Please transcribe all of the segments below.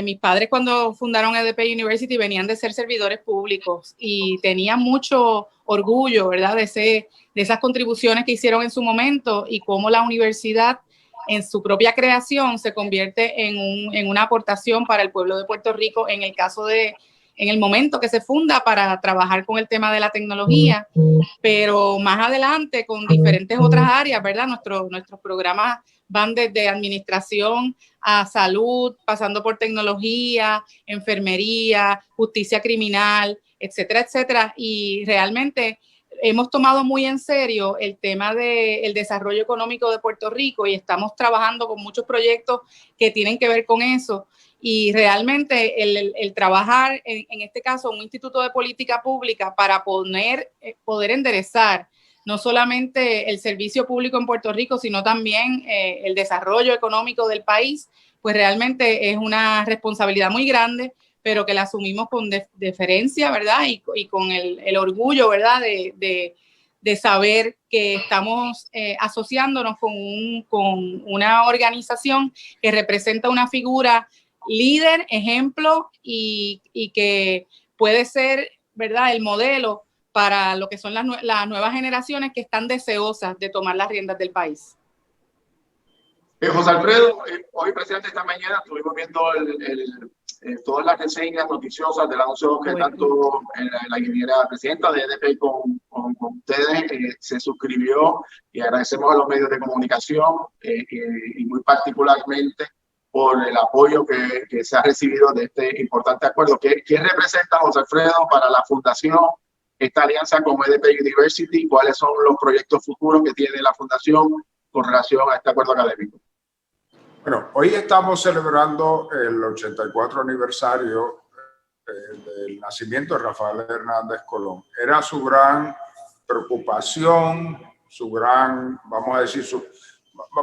Mis padres cuando fundaron EDP University venían de ser servidores públicos y tenían mucho orgullo, ¿verdad?, de esas contribuciones que hicieron en su momento y cómo la universidad en su propia creación se convierte en una aportación para el pueblo de Puerto Rico en el momento que se funda para trabajar con el tema de la tecnología, pero más adelante con diferentes otras áreas, ¿verdad? Nuestros programas van desde administración a salud, pasando por tecnología, enfermería, justicia criminal, etcétera, etcétera. Y realmente hemos tomado muy en serio el tema del desarrollo económico de Puerto Rico y estamos trabajando con muchos proyectos que tienen que ver con eso. Y realmente el trabajar, en este caso, un instituto de política pública para poder enderezar no solamente el servicio público en Puerto Rico, sino también el desarrollo económico del país, pues realmente es una responsabilidad muy grande, pero que la asumimos con deferencia, ¿verdad? Y con el orgullo, ¿verdad?, de saber que estamos asociándonos con una organización que representa una figura líder, ejemplo y que puede ser, ¿verdad?, el modelo para lo que son las nuevas generaciones que están deseosas de tomar las riendas del país. José Alfredo, hoy, presidente, esta mañana estuvimos viendo todas las reseñas noticiosas del anuncio que tanto la ingeniera presidenta de EDP con ustedes se suscribió, y agradecemos a los medios de comunicación y muy particularmente por el apoyo que se ha recibido de este importante acuerdo. ¿Qué representa, José Alfredo, para la fundación esta alianza con EDP University? ¿Cuáles son los proyectos futuros que tiene la fundación con relación a este acuerdo académico? Bueno, hoy estamos celebrando el 84 aniversario del nacimiento de Rafael Hernández Colón. Era su gran preocupación, vamos a decir,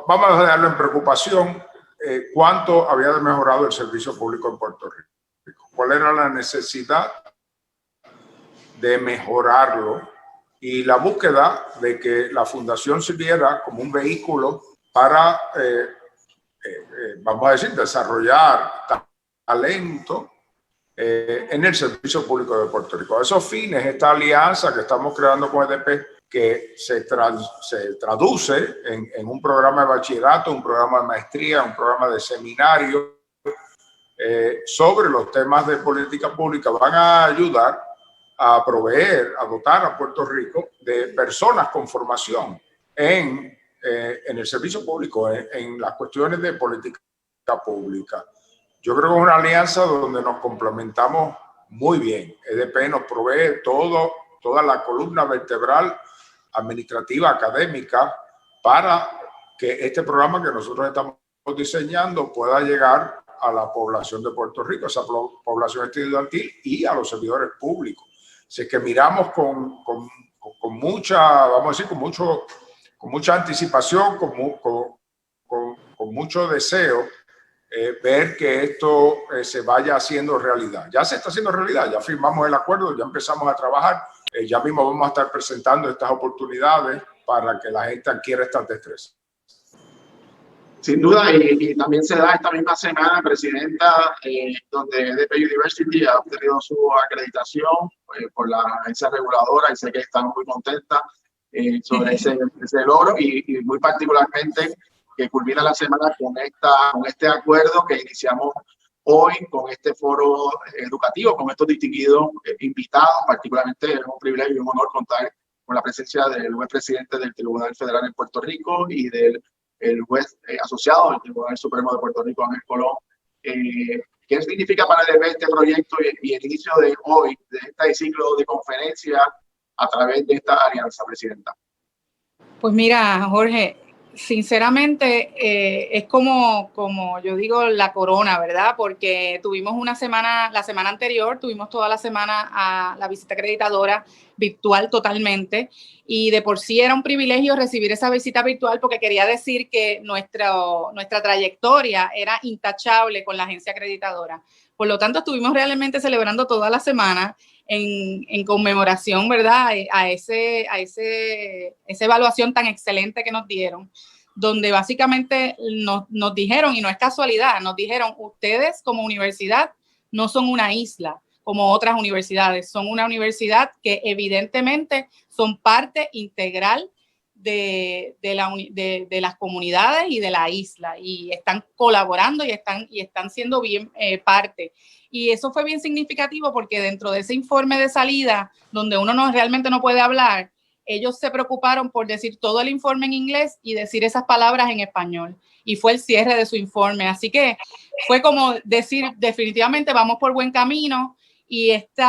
vamos a darlo en preocupación, cuánto había mejorado el servicio público en Puerto Rico. ¿Cuál era la necesidad de mejorarlo? Y la búsqueda de que la fundación sirviera como un vehículo para, vamos a decir, desarrollar talento en el servicio público de Puerto Rico. A esos fines, esta alianza que estamos creando con EDP, que se traduce en un programa de bachillerato, un programa de maestría, un programa de seminario sobre los temas de política pública, van a ayudar a proveer, a dotar a Puerto Rico de personas con formación en el servicio público, en las cuestiones de política pública. Yo creo que es una alianza donde nos complementamos muy bien. EDP nos provee toda la columna vertebral administrativa, académica, para que este programa que nosotros estamos diseñando pueda llegar a la población de Puerto Rico, esa población estudiantil y a los servidores públicos. Así que miramos con mucha, vamos a decir, con mucha anticipación, con mucho deseo, ver que esto se vaya haciendo realidad. Ya se está haciendo realidad, ya firmamos el acuerdo, ya empezamos a trabajar, ya mismo vamos a estar presentando estas oportunidades para que la gente adquiera estas destrezas. Sin duda, y también se da esta misma semana, presidenta, donde EDP University ha obtenido su acreditación por la agencia reguladora, y sé que están muy contentas sobre ese logro, y muy particularmente que culmina la semana con este acuerdo que iniciamos hoy con este foro educativo, con estos distinguidos invitados. Particularmente es un privilegio y un honor contar con la presencia del juez presidente del Tribunal Federal en Puerto Rico y del juez asociado del Tribunal Supremo de Puerto Rico, Ángel Colón. ¿Qué significa para EDP este proyecto y el inicio de hoy, de este ciclo de conferencias a través de esta alianza, presidenta? Pues mira, Jorge, sinceramente es como yo digo, la corona, ¿verdad? Porque tuvimos la semana anterior, tuvimos toda la semana a la visita acreditadora virtual totalmente, y de por sí era un privilegio recibir esa visita virtual porque quería decir que nuestra trayectoria era intachable con la agencia acreditadora. Por lo tanto, estuvimos realmente celebrando toda la semana en conmemoración, ¿verdad?, a esa evaluación tan excelente que nos dieron. donde básicamente nos dijeron, y no es casualidad, nos dijeron, ustedes como universidad no son una isla como otras universidades, son una universidad que evidentemente son parte integral de las comunidades y de la isla, y están colaborando y están siendo bien parte. Y eso fue bien significativo porque dentro de ese informe de salida, donde uno realmente no puede hablar, ellos se preocuparon por decir todo el informe en inglés y decir esas palabras en español. Y fue el cierre de su informe. Así que fue como decir, definitivamente vamos por buen camino. Y este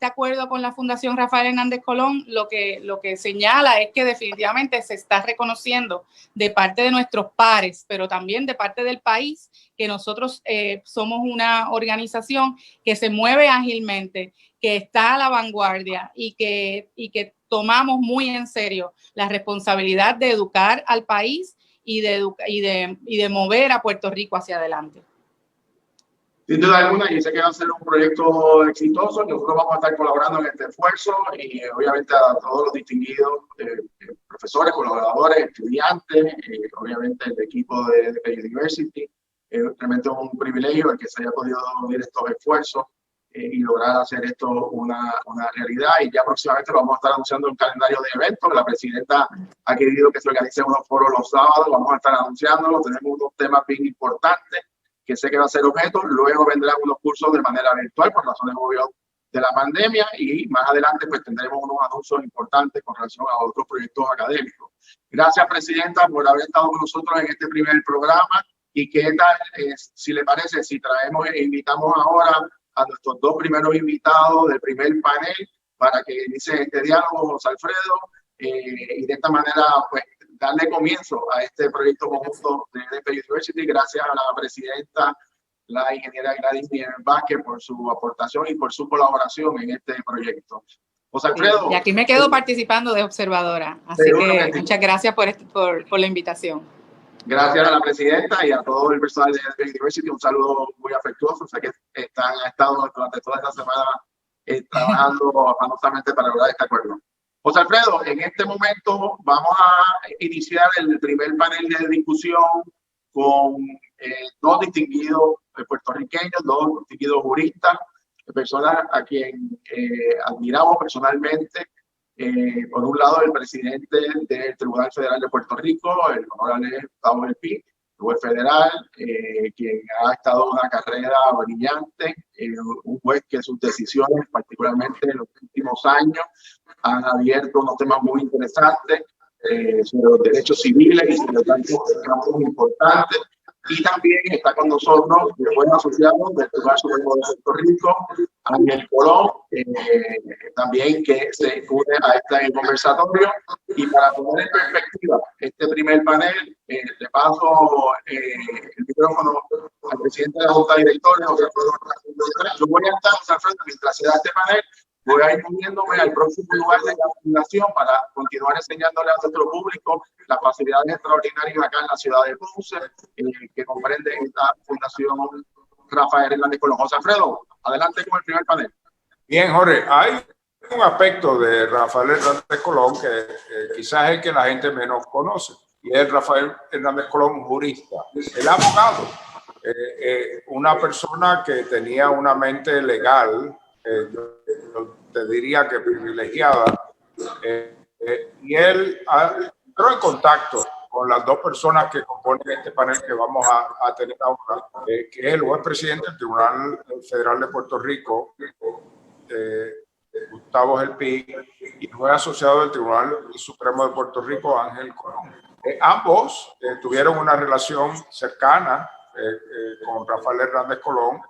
acuerdo con la Fundación Rafael Hernández Colón lo que señala es que definitivamente se está reconociendo de parte de nuestros pares, pero también de parte del país, que nosotros somos una organización que se mueve ágilmente, que está a la vanguardia y que tomamos muy en serio la responsabilidad de educar al país y de mover a Puerto Rico hacia adelante. Sin duda alguna, y sé que va a ser un proyecto exitoso. Nosotros vamos a estar colaborando en este esfuerzo y obviamente a todos los distinguidos profesores, colaboradores, estudiantes, obviamente el equipo de Page University. Realmente es un privilegio el que se haya podido unir estos esfuerzos y lograr hacer esto una realidad. Y ya próximamente vamos a estar anunciando un calendario de eventos. La presidenta ha querido que se organicen unos foros los sábados, vamos a estar anunciándolo. Tenemos unos temas bien importantes que sé que va a ser objeto. Luego vendrán unos cursos de manera virtual por razones obvias de la pandemia y más adelante pues tendremos unos anuncios importantes con relación a otros proyectos académicos. Gracias, presidenta, por haber estado con nosotros en este primer programa. Y qué tal, si le parece, si traemos e invitamos ahora a nuestros dos primeros invitados del primer panel para que inicie este diálogo, José Alfredo, y de esta manera pues darle comienzo a este proyecto conjunto de Page University. Gracias a la presidenta, la ingeniera Gladys Vázquez, por su aportación y por su colaboración en este proyecto. José Alfredo. Sí, y aquí me quedo participando de observadora, así que muchas gracias por la invitación. Gracias a la presidenta y a todo el personal de Page University. Un saludo muy afectuoso. Sé que han estado durante toda esta semana trabajando afanosamente para lograr este acuerdo. José Alfredo, en este momento vamos a iniciar el primer panel de discusión con dos distinguidos puertorriqueños, dos distinguidos juristas, personas a quien admiramos personalmente. Por un lado, el presidente del Tribunal Federal de Puerto Rico, el honorable Gustavo del Pi, juez federal, quien ha estado en una carrera brillante, un juez que sus decisiones, particularmente en los últimos años, han abierto unos temas muy interesantes sobre los derechos civiles y sobre tantos campos importantes. Y también está con nosotros el juez asociado del Tribunal Supremo de Puerto Rico, Ángel Colón, también que se une a este conversatorio. Y para poner en perspectiva este primer panel, le paso el micrófono al presidente de la Junta de Directores, José Alfredo. Yo voy a estar, José Alfredo, mientras se da este panel, voy a ir moviéndome al próximo lugar de la fundación para continuar enseñándole a nuestro público las facilidades extraordinarias acá en la ciudad de Ponce, que comprende esta fundación Rafael Hernández Colón. José Alfredo, adelante con el primer panel. Bien, Jorge, hay un aspecto de Rafael Hernández Colón que quizás es el que la gente menos conoce, y es Rafael Hernández Colón, jurista. El abogado, una persona que tenía una mente legal, yo te diría que privilegiada, y él entró en contacto con las dos personas que componen este panel que vamos a tener ahora, que es el juez presidente del Tribunal Federal de Puerto Rico, Gustavo del Pi, y el juez asociado del Tribunal Supremo de Puerto Rico, Ángel Colón. Ambos tuvieron una relación cercana con Rafael Hernández Colón,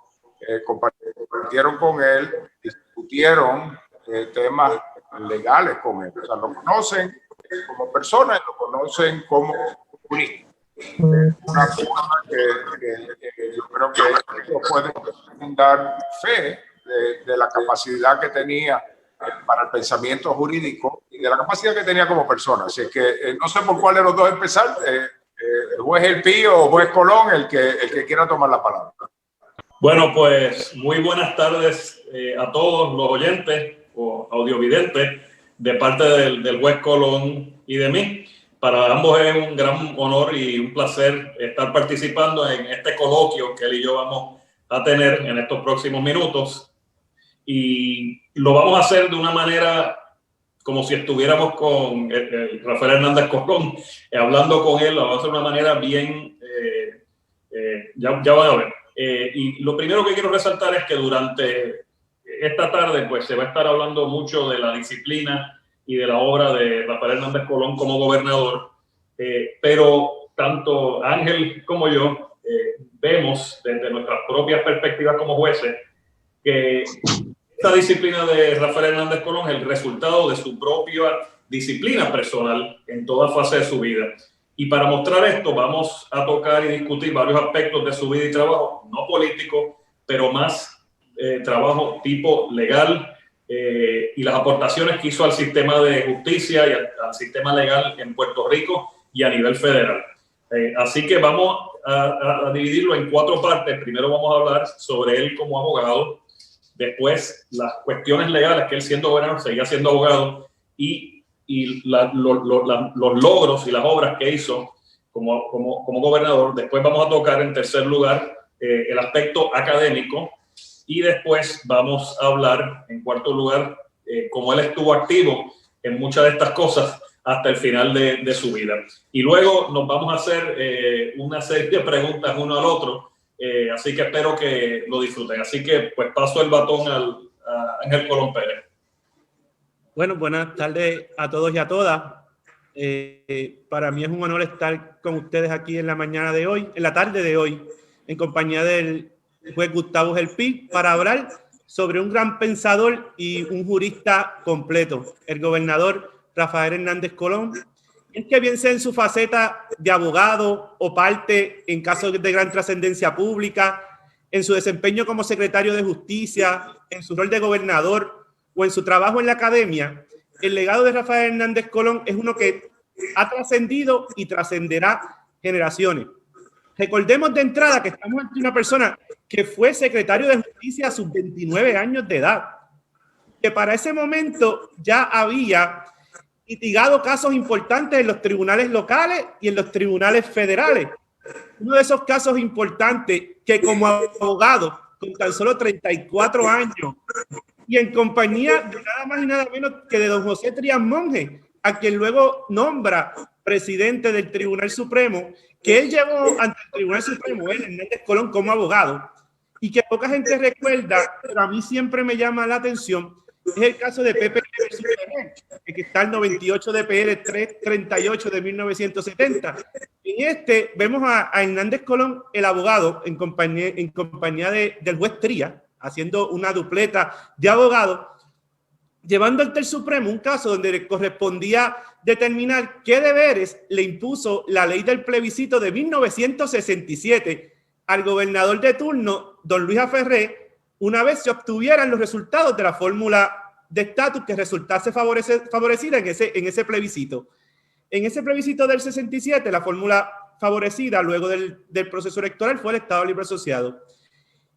compartieron con él, discutieron temas legales con él. O sea, lo conocen como persona y lo conocen como jurista. Una persona que yo creo que ellos pueden dar fe de la capacidad que tenía para el pensamiento jurídico y de la capacidad que tenía como persona. Así que no sé por cuál de los dos empezar, el juez El Pi o juez Colón, el que quiera tomar la palabra. Bueno, pues muy buenas tardes a todos los oyentes o audiovidentes de parte del juez Colón y de mí. para ambos es un gran honor y un placer estar participando en este coloquio que él y yo vamos a tener en estos próximos minutos. Y lo vamos a hacer de una manera como si estuviéramos con Rafael Hernández Colón, hablando con él. Lo vamos a hacer de una manera bien, ya van a ver. Y lo primero que quiero resaltar es que durante esta tarde pues se va a estar hablando mucho de la disciplina y de la obra de Rafael Hernández Colón como gobernador, pero tanto Ángel como yo vemos desde nuestras propias perspectivas como jueces que esta disciplina de Rafael Hernández Colón es el resultado de su propia disciplina personal en toda fase de su vida. Y para mostrar esto vamos a tocar y discutir varios aspectos de su vida y trabajo, no político, pero más trabajo tipo legal, y las aportaciones que hizo al sistema de justicia y al sistema legal en Puerto Rico y a nivel federal. Así que vamos a dividirlo en 4 partes. Primero vamos a hablar sobre él como abogado, después las cuestiones legales que él siendo gobernador seguía siendo abogado y los logros y las obras que hizo como gobernador. Después vamos a tocar en tercer lugar el aspecto académico. Y después vamos a hablar, en cuarto lugar, cómo él estuvo activo en muchas de estas cosas hasta el final de su vida. Y luego nos vamos a hacer una serie de preguntas uno al otro, así que espero que lo disfruten. Así que pues paso el batón a Ángel Colón Pérez. Bueno, buenas tardes a todos y a todas. Para mí es un honor estar con ustedes aquí en la mañana de hoy, en la tarde de hoy, en compañía del juez Gustavo Gelpi, para hablar sobre un gran pensador y un jurista completo, el gobernador Rafael Hernández Colón. Es que bien sea en su faceta de abogado o parte en casos de gran trascendencia pública, en su desempeño como secretario de Justicia, en su rol de gobernador o en su trabajo en la academia, el legado de Rafael Hernández Colón es uno que ha trascendido y trascenderá generaciones. Recordemos de entrada que estamos ante una persona que fue secretario de Justicia a sus 29 años de edad, que para ese momento ya había litigado casos importantes en los tribunales locales y en los tribunales federales. Uno de esos casos importantes que como abogado, con tan solo 34 años, y en compañía de nada más y nada menos que de don José Trías Monge, a quien luego nombra presidente del Tribunal Supremo, que él llevó ante el Tribunal Supremo, él, Hernández Colón, como abogado, y que poca gente recuerda, pero a mí siempre me llama la atención, es el caso de Pepe versus Pérez, que está el 98 de PL 338 de 1970. En este vemos a Hernández Colón, el abogado, en compañía del juez Trías, haciendo una dupleta de abogado, llevando ante el Supremo un caso donde le correspondía determinar qué deberes le impuso la ley del plebiscito de 1967 al gobernador de turno, don Luis Aferré, una vez se obtuvieran los resultados de la fórmula de estatus que resultase favorecida en ese plebiscito. En ese plebiscito del 67, la fórmula favorecida luego del proceso electoral fue el Estado Libre Asociado.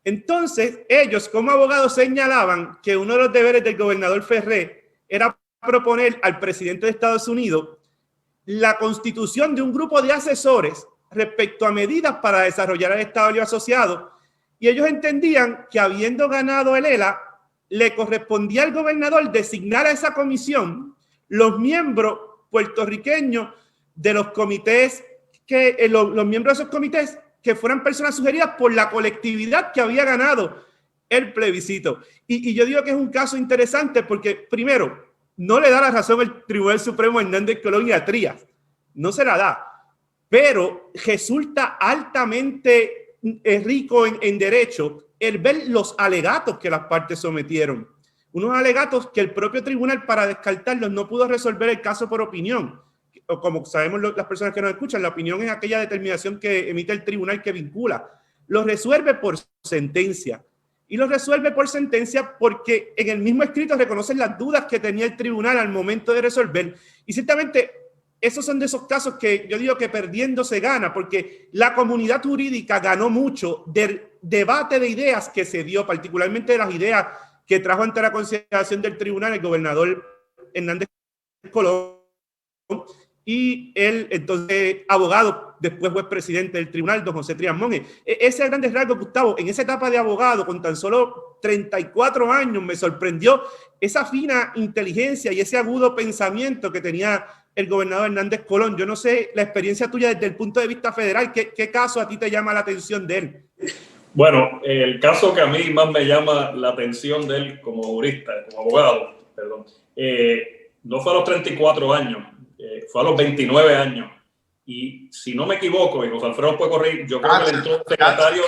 Entonces, ellos como abogados señalaban que uno de los deberes del gobernador Ferré era proponer al presidente de Estados Unidos la constitución de un grupo de asesores respecto a medidas para desarrollar el Estado Libre Asociado, y ellos entendían que habiendo ganado el ELA, le correspondía al gobernador designar a esa comisión los miembros puertorriqueños de los comités, los miembros de esos comités que fueran personas sugeridas por la colectividad que había ganado el plebiscito. Y yo digo que es un caso interesante porque, primero, no le da la razón el Tribunal Supremo a Hernández Colón y a Trías, no se la da, pero resulta altamente rico en derecho el ver los alegatos que las partes sometieron. Unos alegatos que el propio tribunal, para descartarlos, no pudo resolver el caso por opinión. O como sabemos las personas que nos escuchan, la opinión es aquella determinación que emite el tribunal que vincula. Lo resuelve por sentencia. Y lo resuelve por sentencia porque en el mismo escrito reconocen las dudas que tenía el tribunal al momento de resolver. Y ciertamente esos son de esos casos que yo digo que perdiendo se gana, porque la comunidad jurídica ganó mucho del debate de ideas que se dio, particularmente de las ideas que trajo ante la consideración del tribunal el gobernador Hernández Colón, y él, entonces, abogado, después fue presidente del tribunal, don José Trías Monge. Ese grandes rasgos, Gustavo, en esa etapa de abogado, con tan solo 34 años, me sorprendió esa fina inteligencia y ese agudo pensamiento que tenía el gobernador Hernández Colón. Yo no sé, la experiencia tuya desde el punto de vista federal, ¿qué caso a ti te llama la atención de él? Bueno, el caso que a mí más me llama la atención de él como jurista, como abogado, perdón, no fue a los 34 años, fue a los 29 años. Y si no me equivoco, y José Alfredo puede corregir, yo creo que él entró secretario,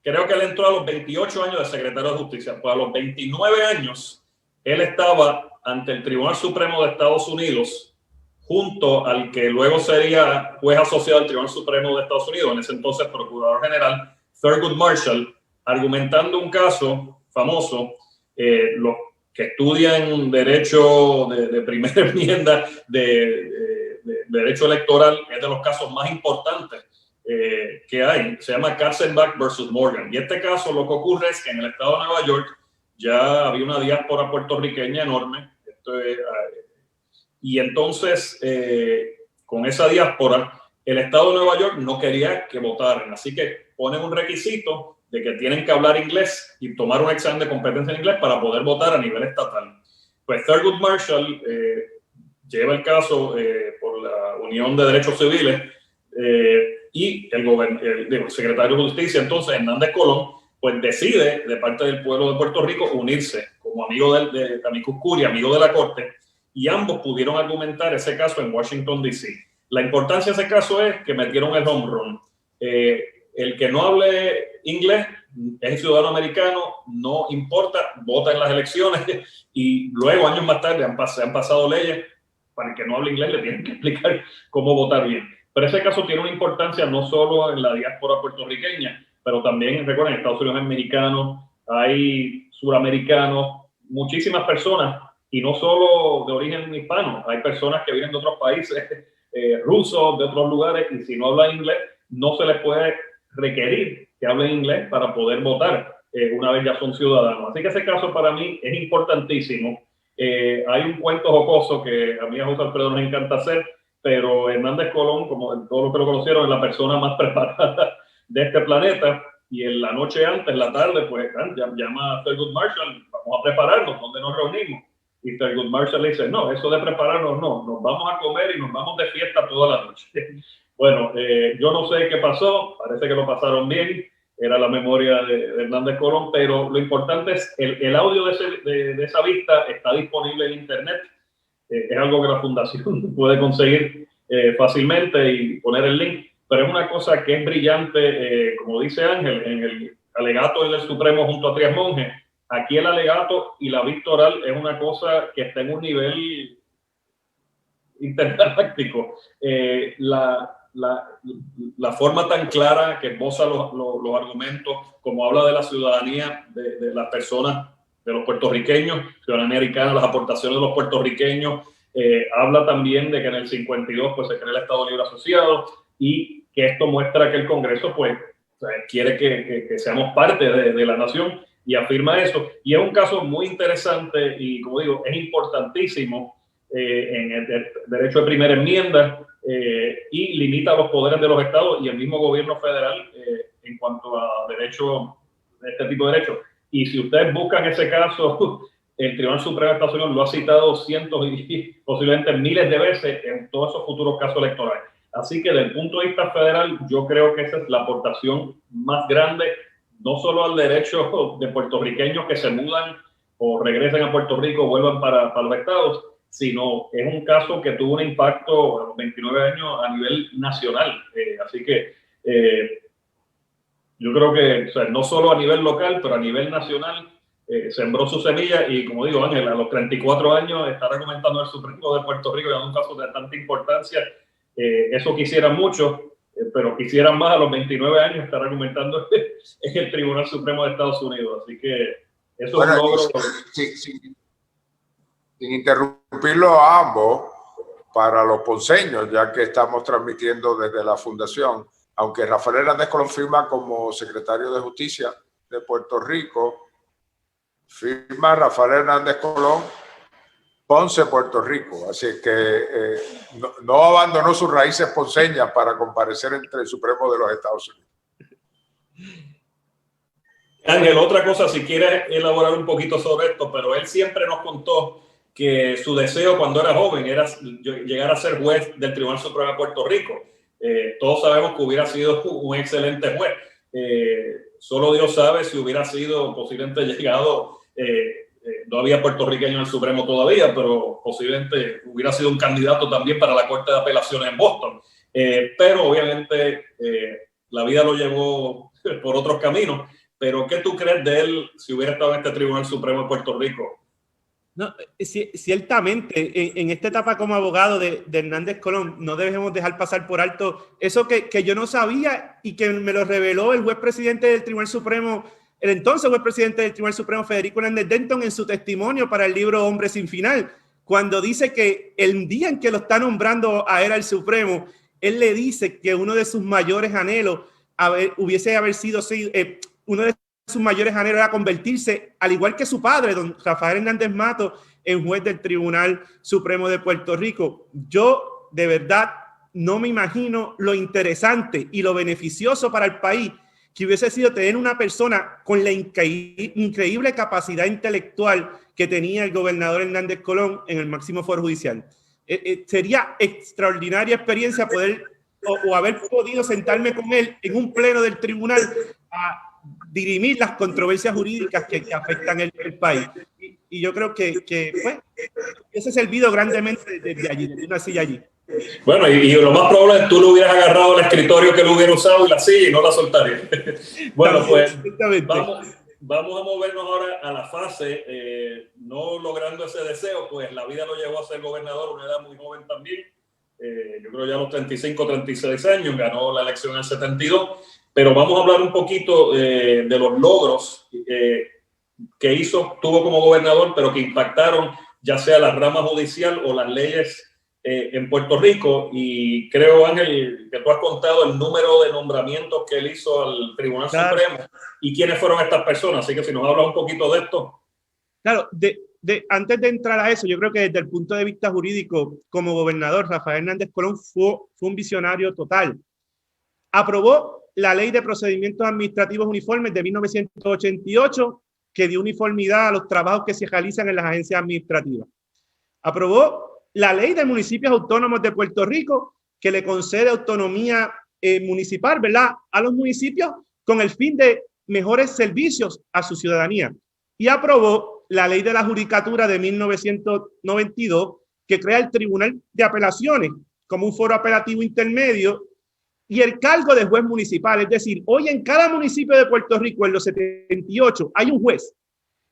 creo que él entró a los 28 años de secretario de Justicia. Pues a los 29 años, él estaba ante el Tribunal Supremo de Estados Unidos, junto al que luego sería juez asociado del Tribunal Supremo de Estados Unidos, en ese entonces procurador general Thurgood Marshall, argumentando un caso famoso, los que estudian derecho de primera enmienda, de derecho electoral, es de los casos más importantes que hay. Se llama Katzenbach versus Morgan. Y este caso, lo que ocurre es que en el estado de Nueva York ya había una diáspora puertorriqueña enorme. Y entonces, con esa diáspora, el estado de Nueva York no quería que votaran. Así que ponen un requisito de que tienen que hablar inglés y tomar un examen de competencia en inglés para poder votar a nivel estatal. Pues Thurgood Marshall lleva el caso por la Unión de Derechos Civiles y el secretario de Justicia, entonces Hernández Colón, pues decide de parte del pueblo de Puerto Rico unirse como amigo de Amicus Curiae, amigo de la Corte, y ambos pudieron argumentar ese caso en Washington, D.C. La importancia de ese caso es que metieron el home run. El que no hable inglés es ciudadano americano, no importa, vota en las elecciones y luego, años más tarde, se han pasado leyes para el que no hable inglés, le tienen que explicar cómo votar bien. Pero ese caso tiene una importancia no solo en la diáspora puertorriqueña, pero también, recuerden, en Estados Unidos americanos, hay suramericanos, muchísimas personas, y no solo de origen hispano, hay personas que vienen de otros países, rusos, de otros lugares, y si no hablan inglés, no se les puede requerir que hablen inglés para poder votar una vez ya son ciudadanos. Así que ese caso para mí es importantísimo. Hay un cuento jocoso que a mí a José Alfredo nos encanta hacer, pero Hernández Colón, como todos los que lo conocieron, es la persona más preparada de este planeta, y en la noche antes, en la tarde, pues llama a Thurgood Marshall, vamos a prepararnos, ¿dónde nos reunimos? Y Thurgood Marshall le dice, no, eso de prepararnos no, nos vamos a comer y nos vamos de fiesta toda la noche. Bueno, yo no sé qué pasó, parece que lo pasaron bien, era la memoria de Hernández Colón, pero lo importante es el audio de esa vista está disponible en internet, es algo que la fundación puede conseguir fácilmente y poner el link, pero es una cosa que es brillante, como dice Ángel, en el alegato del Supremo junto a Trías Monge. Aquí el alegato y la vista oral es una cosa que está en un nivel intergaláctico. La forma tan clara que esboza los argumentos, como habla de la ciudadanía de las personas, de los puertorriqueños, ciudadanía americana, las aportaciones de los puertorriqueños, habla también de que en el 52 pues, se crea el Estado Libre Asociado y que esto muestra que el Congreso pues, quiere que seamos parte de la nación y afirma eso. Y es un caso muy interesante y, como digo, es importantísimo en el derecho de primera enmienda y limita los poderes de los estados y el mismo gobierno federal en cuanto a derecho, este tipo de derechos. Y si ustedes buscan ese caso, el Tribunal Supremo de Estados Unidos lo ha citado cientos y posiblemente miles de veces en todos esos futuros casos electorales. Así que desde el punto de vista federal, yo creo que esa es la aportación más grande, no solo al derecho de puertorriqueños que se mudan o regresen a Puerto Rico o vuelvan para los estados, sino es un caso que tuvo un impacto a los 29 años a nivel nacional. Así que yo creo que, o sea, no solo a nivel local, pero a nivel nacional, sembró su semilla y, como digo, Ángel, a los 34 años estar argumentando el Supremo de Puerto Rico en un caso de tanta importancia, eso quisieran mucho, pero quisieran más a los 29 años estar argumentando en el Tribunal Supremo de Estados Unidos. Así que eso bueno, es un logro. Sin interrumpirlo a ambos, para los ponceños, ya que estamos transmitiendo desde la Fundación, aunque Rafael Hernández Colón firma como secretario de Justicia de Puerto Rico, firma Rafael Hernández Colón Ponce, Puerto Rico. Así que no abandonó sus raíces ponceñas para comparecer ante el Supremo de los Estados Unidos. Ángel, otra cosa, si quieres elaborar un poquito sobre esto, pero él siempre nos contó que su deseo cuando era joven era llegar a ser juez del Tribunal Supremo de Puerto Rico. Todos sabemos que hubiera sido un excelente juez. Solo Dios sabe si hubiera sido posiblemente llegado, no había puertorriqueño en el Supremo todavía, pero posiblemente hubiera sido un candidato también para la Corte de Apelaciones en Boston. Pero obviamente la vida lo llevó por otros caminos. Pero ¿qué tú crees de él si hubiera estado en este Tribunal Supremo de Puerto Rico? No, ciertamente, en esta etapa como abogado de Hernández Colón, no debemos dejar pasar por alto eso que yo no sabía y que me lo reveló el juez presidente del Tribunal Supremo, el entonces juez presidente del Tribunal Supremo, Federico Hernández Denton, en su testimonio para el libro Hombre sin Final, cuando dice que el día en que lo está nombrando a él al Supremo, él le dice que uno de sus mayores anhelos uno de sus mayores anhelos era convertirse, al igual que su padre, don Rafael Hernández Mato, en juez del Tribunal Supremo de Puerto Rico. Yo, de verdad, no me imagino lo interesante y lo beneficioso para el país que hubiese sido tener una persona con la increíble capacidad intelectual que tenía el gobernador Hernández Colón en el máximo foro judicial. Sería extraordinaria experiencia poder o haber podido sentarme con él en un pleno del tribunal a dirimir las controversias jurídicas que afectan el país. Y yo creo que pues, ese ha servido grandemente desde allí, desde una silla allí. Bueno, y lo más probable es que tú le hubieras agarrado el escritorio que lo hubiera usado y la silla y no la soltarías. Bueno, pues vamos a movernos ahora a la fase, no logrando ese deseo, pues la vida lo llevó a ser gobernador a una edad muy joven también. Yo creo ya a los 35, 36 años, ganó la elección en el 72. Pero vamos a hablar un poquito de los logros que tuvo como gobernador, pero que impactaron ya sea la rama judicial o las leyes en Puerto Rico. Y creo, Ángel, que tú has contado el número de nombramientos que él hizo al Tribunal Supremo y quiénes fueron estas personas. Así que si nos hablas un poquito de esto. Claro, antes de entrar a eso, yo creo que desde el punto de vista jurídico, como gobernador, Rafael Hernández Colón fue un visionario total. Aprobó la Ley de Procedimientos Administrativos Uniformes de 1988, que dio uniformidad a los trabajos que se realizan en las agencias administrativas. Aprobó la Ley de Municipios Autónomos de Puerto Rico, que le concede autonomía municipal, ¿verdad?, a los municipios con el fin de mejores servicios a su ciudadanía. Y aprobó la Ley de la Judicatura de 1992, que crea el Tribunal de Apelaciones como un foro apelativo intermedio y el cargo de juez municipal. Es decir, hoy en cada municipio de Puerto Rico, en los 78, hay un juez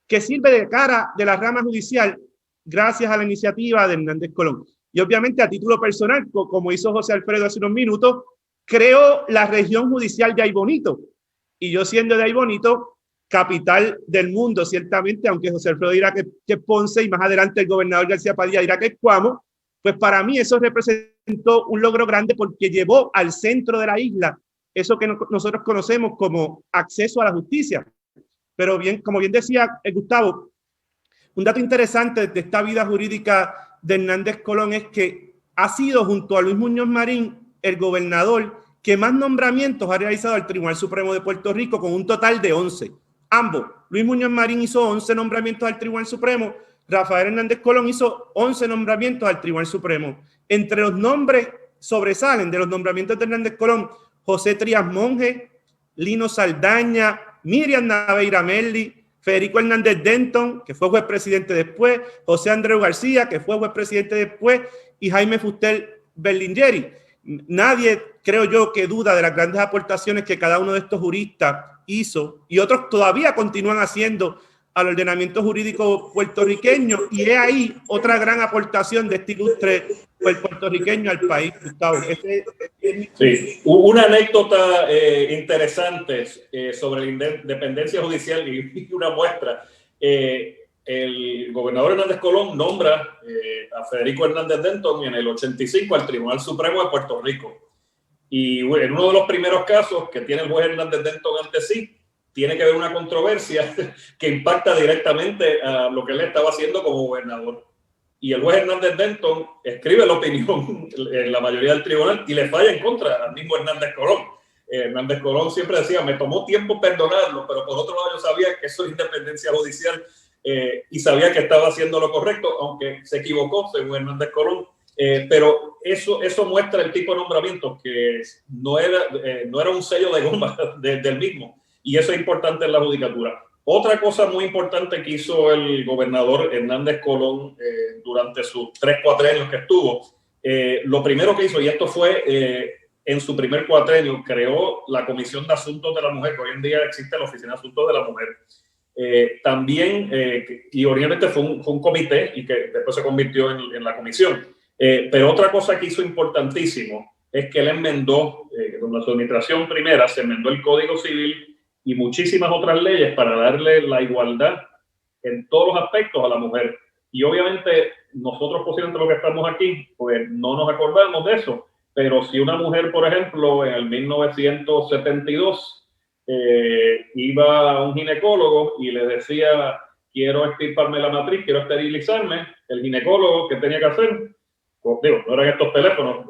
que sirve de cara de la rama judicial gracias a la iniciativa de Hernández Colón. Y obviamente a título personal, como hizo José Alfredo hace unos minutos, creó la región judicial de Aybonito. Y yo, siendo de Aybonito, capital del mundo, ciertamente, aunque José Alfredo dirá que es Ponce y más adelante el gobernador García Padilla dirá que es Cuamo, pues para mí eso representó un logro grande porque llevó al centro de la isla eso que nosotros conocemos como acceso a la justicia. Pero bien, como bien decía Gustavo, un dato interesante de esta vida jurídica de Hernández Colón es que ha sido, junto a Luis Muñoz Marín, el gobernador que más nombramientos ha realizado al Tribunal Supremo de Puerto Rico, con un total de 11. Ambos, Luis Muñoz Marín hizo 11 nombramientos al Tribunal Supremo, Rafael Hernández Colón hizo 11 nombramientos al Tribunal Supremo. Entre los nombres sobresalen de los nombramientos de Hernández Colón, José Trías Monge, Lino Saldaña, Miriam Naveira Merli, Federico Hernández Denton, que fue juez presidente después, José Andreu García, que fue juez presidente después, y Jaime Fuster Berlingeri. Nadie, creo yo, que duda de las grandes aportaciones que cada uno de estos juristas hizo y otros todavía continúan haciendo al ordenamiento jurídico puertorriqueño, y es ahí otra gran aportación de este ilustre puertorriqueño al país, Gustavo. Sí, una anécdota interesante sobre la independencia judicial y una muestra. El gobernador Hernández Colón nombra a Federico Hernández Denton en el 85 al Tribunal Supremo de Puerto Rico. Y en uno de los primeros casos que tiene el juez Hernández Denton ante sí, tiene que haber una controversia que impacta directamente a lo que él estaba haciendo como gobernador. y el juez Hernández Denton escribe la opinión en la mayoría del tribunal y le falla en contra al mismo Hernández Colón. Hernández Colón siempre decía, me tomó tiempo perdonarlo, pero por otro lado yo sabía que eso es independencia judicial y sabía que estaba haciendo lo correcto, aunque se equivocó, según Hernández Colón. Pero eso muestra el tipo de nombramiento, que no era un sello de goma del mismo, y eso es importante en la judicatura. Otra cosa muy importante que hizo el gobernador Hernández Colón durante sus 3 cuatrienios que estuvo, lo primero que hizo, y esto fue en su primer cuatrenio, creó la Comisión de Asuntos de la Mujer, que hoy en día existe la Oficina de Asuntos de la Mujer. También, y originalmente fue un comité y que después se convirtió en la comisión. Pero otra cosa que hizo importantísimo es que él enmendó, con la su administración primera, se enmendó el Código Civil y muchísimas otras leyes para darle la igualdad en todos los aspectos a la mujer. Y obviamente nosotros, posiblemente los que estamos aquí, pues no nos acordamos de eso. Pero si una mujer, por ejemplo, en el 1972 iba a un ginecólogo y le decía, quiero extirparme la matriz, quiero esterilizarme, el ginecólogo, ¿qué tenía que hacer? Pues, digo, no eran estos teléfonos,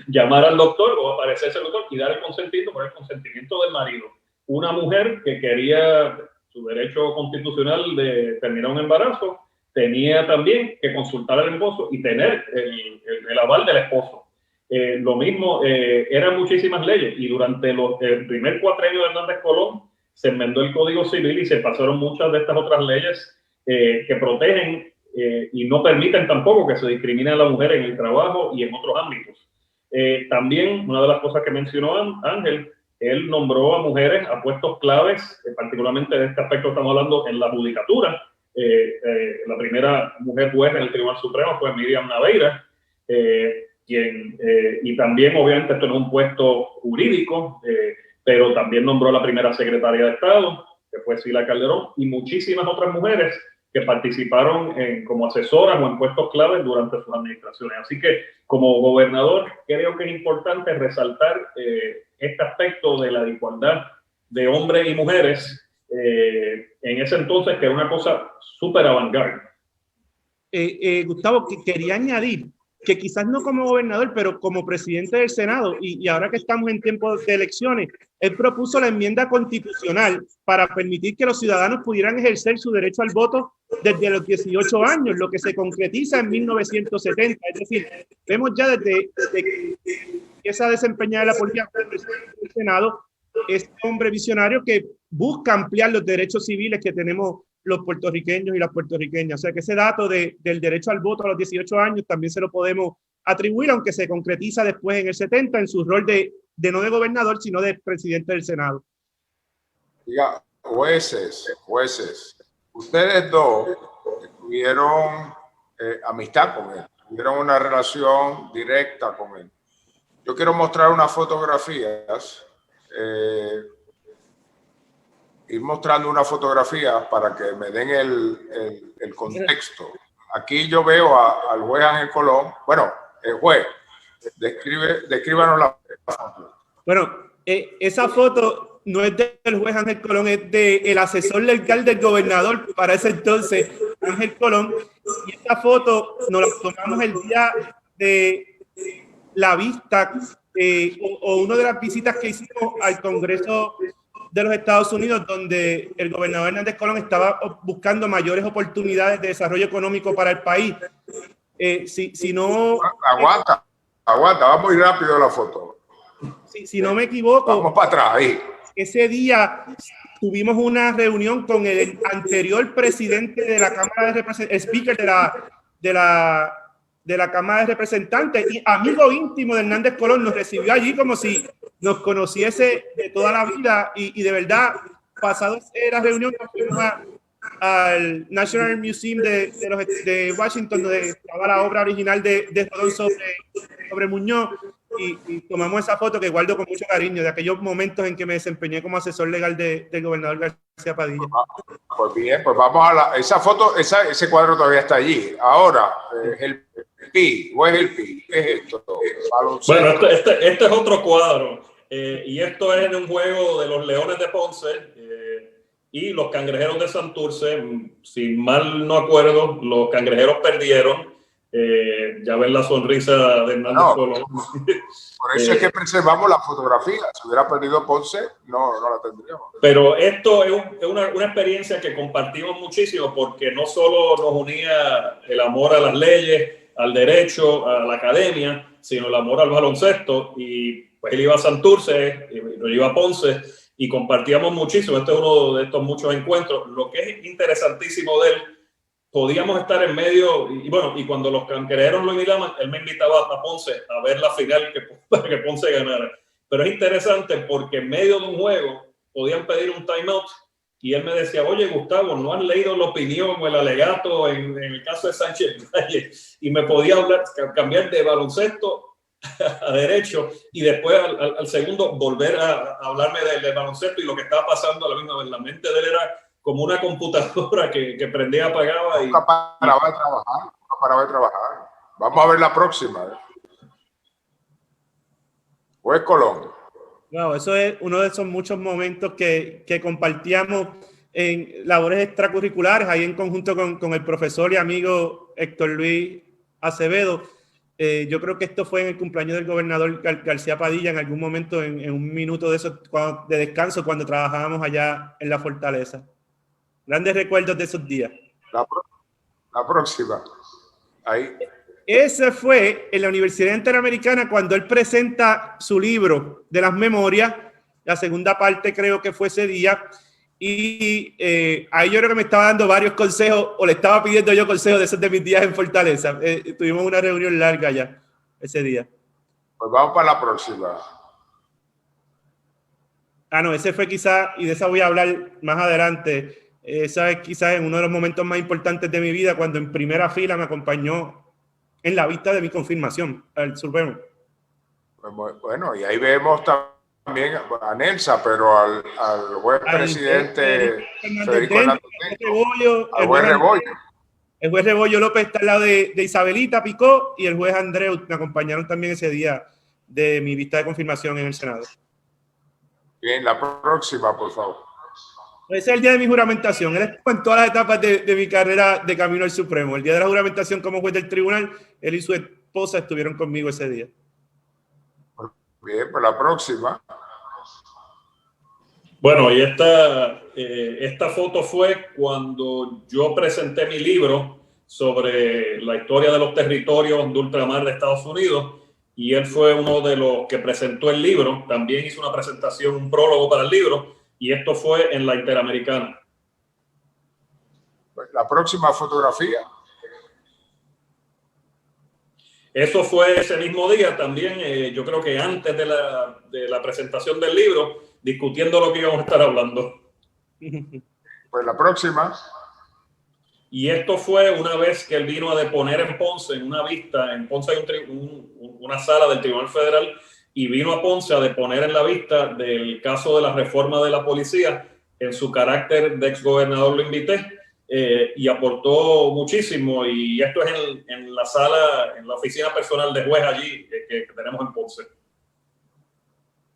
llamar al doctor o aparecerse al doctor y dar el consentimiento por el consentimiento del marido. Una mujer que quería su derecho constitucional de terminar un embarazo, tenía también que consultar al esposo y tener el aval del esposo. Lo mismo, eran muchísimas leyes, y durante el primer cuatrenio de Hernández Colón se enmendó el Código Civil y se pasaron muchas de estas otras leyes que protegen y no permiten tampoco que se discrimine a la mujer en el trabajo y en otros ámbitos. También, una de las cosas que mencionó Ángel, él nombró a mujeres a puestos claves, particularmente de este aspecto estamos hablando en la judicatura. La primera mujer juez en el Tribunal Supremo fue Miriam Naveira, y también, obviamente, esto no es un puesto jurídico, pero también nombró a la primera secretaria de Estado, que fue Sila Calderón, y muchísimas otras mujeres que participaron como asesoras o en puestos claves durante sus administraciones. Así que, como gobernador, creo que es importante resaltar este aspecto de la igualdad de hombres y mujeres en ese entonces, que era una cosa súper avant-garde. Gustavo, quería añadir que quizás no como gobernador, pero como presidente del Senado, y ahora que estamos en tiempos de elecciones, él propuso la enmienda constitucional para permitir que los ciudadanos pudieran ejercer su derecho al voto desde los 18 años, lo que se concretiza en 1970. Es decir, vemos ya desde que empieza a desempeñar la política como presidente del Senado, este hombre visionario que busca ampliar los derechos civiles que tenemos los puertorriqueños y las puertorriqueñas. O sea que ese dato del derecho al voto a los 18 años también se lo podemos atribuir, aunque se concretiza después en el 70 en su rol de no de gobernador, sino de presidente del Senado. Diga, jueces, ustedes dos tuvieron amistad con él, tuvieron una relación directa con él. Yo quiero mostrar unas fotografías, ir mostrando una fotografía para que me den el contexto. Aquí yo veo al juez Ángel Colón. Bueno, el juez, descríbanos la foto. Bueno, esa foto no es del juez Ángel Colón, es del asesor legal del gobernador para ese entonces, Ángel Colón. Y esta foto nos la tomamos el día de la vista o una de las visitas que hicimos al Congreso de los Estados Unidos, donde el gobernador Hernández Colón estaba buscando mayores oportunidades de desarrollo económico para el país. Si no... Aguanta, va muy rápido la foto. Si no me equivoco... Vamos para atrás, ahí. Ese día tuvimos una reunión con el anterior presidente de la Cámara de Representantes, speaker de la Cámara de Representantes y amigo íntimo de Hernández Colón. Nos recibió allí como si nos conociese de toda la vida y de verdad, pasado la reunión, fuimos al National Museum de Washington, donde estaba la obra original de Rodón sobre Muñoz, y tomamos esa foto que guardo con mucho cariño de aquellos momentos en que me desempeñé como asesor legal del gobernador García Padilla. Pues bien, pues vamos a esa foto, ese cuadro todavía está allí. Ahora, el PI, ¿o es el PI? ¿Qué es esto? Bueno, este es otro cuadro, y esto es en un juego de los Leones de Ponce, y los Cangrejeros de Santurce, si mal no acuerdo, los Cangrejeros perdieron. Ya ven la sonrisa de Hernández Colón. Por eso es que preservamos la fotografía. Si hubiera perdido Ponce, no la tendríamos. Pero esto es una experiencia que compartimos muchísimo, porque no solo nos unía el amor a las leyes, al derecho, a la academia, sino el amor al baloncesto. Y pues él iba a Santurce, yo iba a Ponce, y compartíamos muchísimo. Este es uno de estos muchos encuentros. Lo que es interesantísimo de él, podíamos estar en medio, y bueno, y cuando los Cangrejeros lo invitaban, él me invitaba a Ponce a ver la final para que Ponce ganara. Pero es interesante porque en medio de un juego podían pedir un timeout y él me decía, oye, Gustavo, ¿no han leído la opinión o el alegato en el caso de Sánchez Valle? Y me podía cambiar de baloncesto a derecho y después al segundo volver a hablarme del baloncesto y lo que estaba pasando a la misma vez. La mente de él era como una computadora que prendía, apagaba. Nunca paraba de trabajar. Vamos a ver la próxima. Juez Colón. Wow, eso es uno de esos muchos momentos que compartíamos en labores extracurriculares, ahí en conjunto con el profesor y amigo Héctor Luis Acevedo. Yo creo que esto fue en el cumpleaños del gobernador García Padilla, en algún momento, en un minuto de eso, de descanso, cuando trabajábamos allá en la Fortaleza. Grandes recuerdos de esos días. La próxima. Ahí. Ese fue en la Universidad Interamericana cuando él presenta su libro de las memorias, la segunda parte creo que fue ese día, y ahí yo creo que me estaba dando varios consejos, o le estaba pidiendo yo consejos de esos de mis días en Fortaleza. Tuvimos una reunión larga ya ese día. Pues vamos para la próxima. No, ese fue quizás, y de esa voy a hablar más adelante. Esa es quizás en uno de los momentos más importantes de mi vida, cuando en primera fila me acompañó en la vista de mi confirmación al Supremo. Bueno, y ahí vemos también a Nelsa, pero al juez presidente Federico Hernández, al juez Rebollo. El juez Rebollo López está al lado de Isabelita Picó, y el juez Andreu me acompañaron también ese día de mi vista de confirmación en el Senado. Bien, la próxima, por favor. Ese es el día de mi juramentación. Él estuvo en todas las etapas de mi carrera de camino al Supremo. El día de la juramentación como juez del tribunal, él y su esposa estuvieron conmigo ese día. Bien, pues la próxima. Bueno, y esta foto fue cuando yo presenté mi libro sobre la historia de los territorios de ultramar de Estados Unidos, y él fue uno de los que presentó el libro. También hizo una presentación, un prólogo para el libro, y esto fue en la Interamericana. La próxima fotografía. Eso fue ese mismo día también, yo creo que antes de la presentación del libro, discutiendo lo que íbamos a estar hablando. Pues la próxima. Y esto fue una vez que él vino a deponer en Ponce, en una vista. En Ponce hay una sala del Tribunal Federal, y vino a Ponce a deponer en la vista del caso de la reforma de la policía. En su carácter de exgobernador lo invité, y aportó muchísimo, y esto es en la sala, en la oficina personal de juez allí que tenemos en Ponce.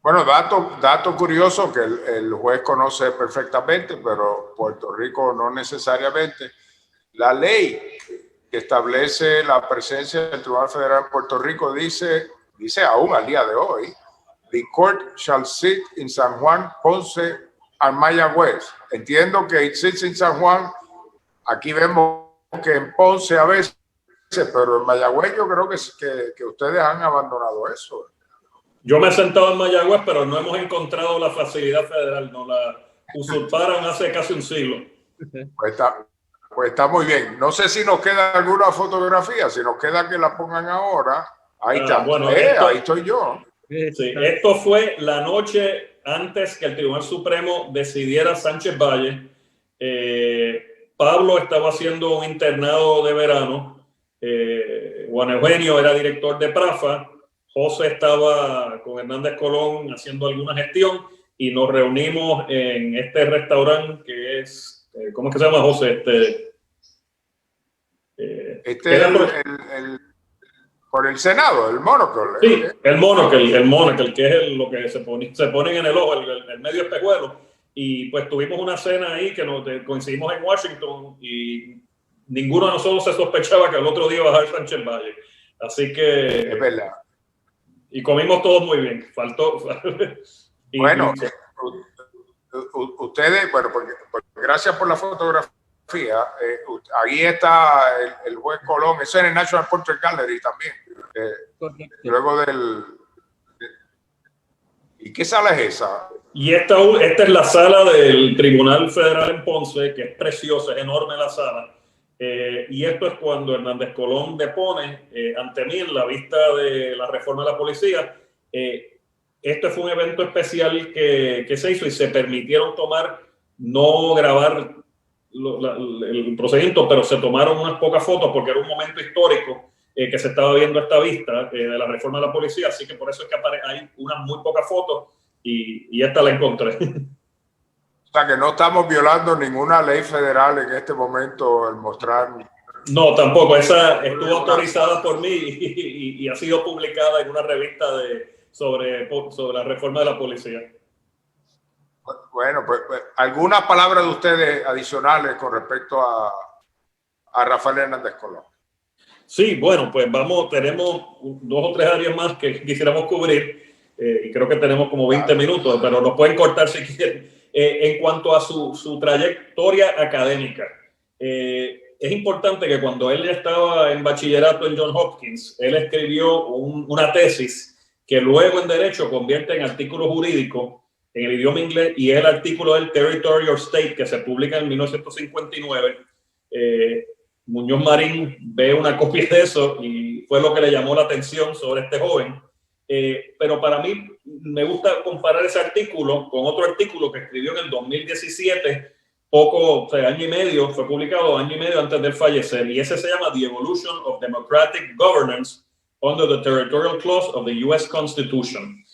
Bueno, dato curioso que el juez conoce perfectamente, pero Puerto Rico no necesariamente. La ley que establece la presencia del Tribunal Federal en Puerto Rico dice aún al día de hoy, the court shall sit in San Juan, Ponce and Mayagüez. Entiendo que it sits in San Juan. Aquí vemos que en Ponce a veces, pero en Mayagüez yo creo que ustedes han abandonado eso. Yo me he sentado en Mayagüez, pero no hemos encontrado la facilidad federal. Nos la usurparon hace casi un siglo. Pues está muy bien. No sé si nos queda alguna fotografía. Si nos queda que la pongan ahora. Ahí está. Bueno, ahí estoy yo. Sí, esto fue la noche antes que el Tribunal Supremo decidiera Sánchez Valle. Pablo estaba haciendo un internado de verano. Juan Eugenio era director de Prafa. José estaba con Hernández Colón haciendo alguna gestión, y nos reunimos en este restaurante que es, ¿cómo es que se llama, José? Por el Senado, el Monocle. Sí, el Monocle, que es lo que se ponen en el ojo, el medio espejuelo. y pues tuvimos una cena ahí que coincidimos en Washington y ninguno de nosotros se sospechaba que al otro día iba a bajar Sánchez Valle. Así que... Es verdad. Y comimos todos muy bien. Faltó... Bueno, ustedes, bueno, porque gracias por la fotografía. Ahí está el juez Colón, eso es en el National Portrait Gallery también. Luego ¿Y qué sala es esa? Y esta es la sala del Tribunal Federal en Ponce, que es preciosa, es enorme la sala. Y esto es cuando Hernández Colón depone ante mí en la vista de la reforma de la policía. Este fue un evento especial que se hizo y se permitieron no grabar el procedimiento, pero se tomaron unas pocas fotos porque era un momento histórico que se estaba viendo esta vista de la reforma de la policía, así que por eso es que hay unas muy pocas fotos y esta la encontré. O sea que no estamos violando ninguna ley federal en este momento al mostrar... No, tampoco, esa estuvo autorizada por mí y ha sido publicada en una revista sobre la reforma de la policía. Bueno, pues algunas palabras de ustedes adicionales con respecto a Rafael Hernández Colón. Sí, bueno, pues tenemos 2 o 3 áreas más que quisiéramos cubrir y creo que tenemos como 20 minutos, pero nos pueden cortar si quieren. En cuanto a su trayectoria académica, es importante que cuando él ya estaba en bachillerato en Johns Hopkins, él escribió una tesis que luego en Derecho convierte en artículo jurídico en el idioma inglés, y es el artículo del Territory or State que se publica en 1959. Muñoz Marín ve una copia de eso y fue lo que le llamó la atención sobre este joven. Pero para mí me gusta comparar ese artículo con otro artículo que escribió en el 2017, año y medio, fue publicado año y medio antes de fallecer, y ese se llama The Evolution of Democratic Governance under the Territorial Clause of the U.S. Constitution.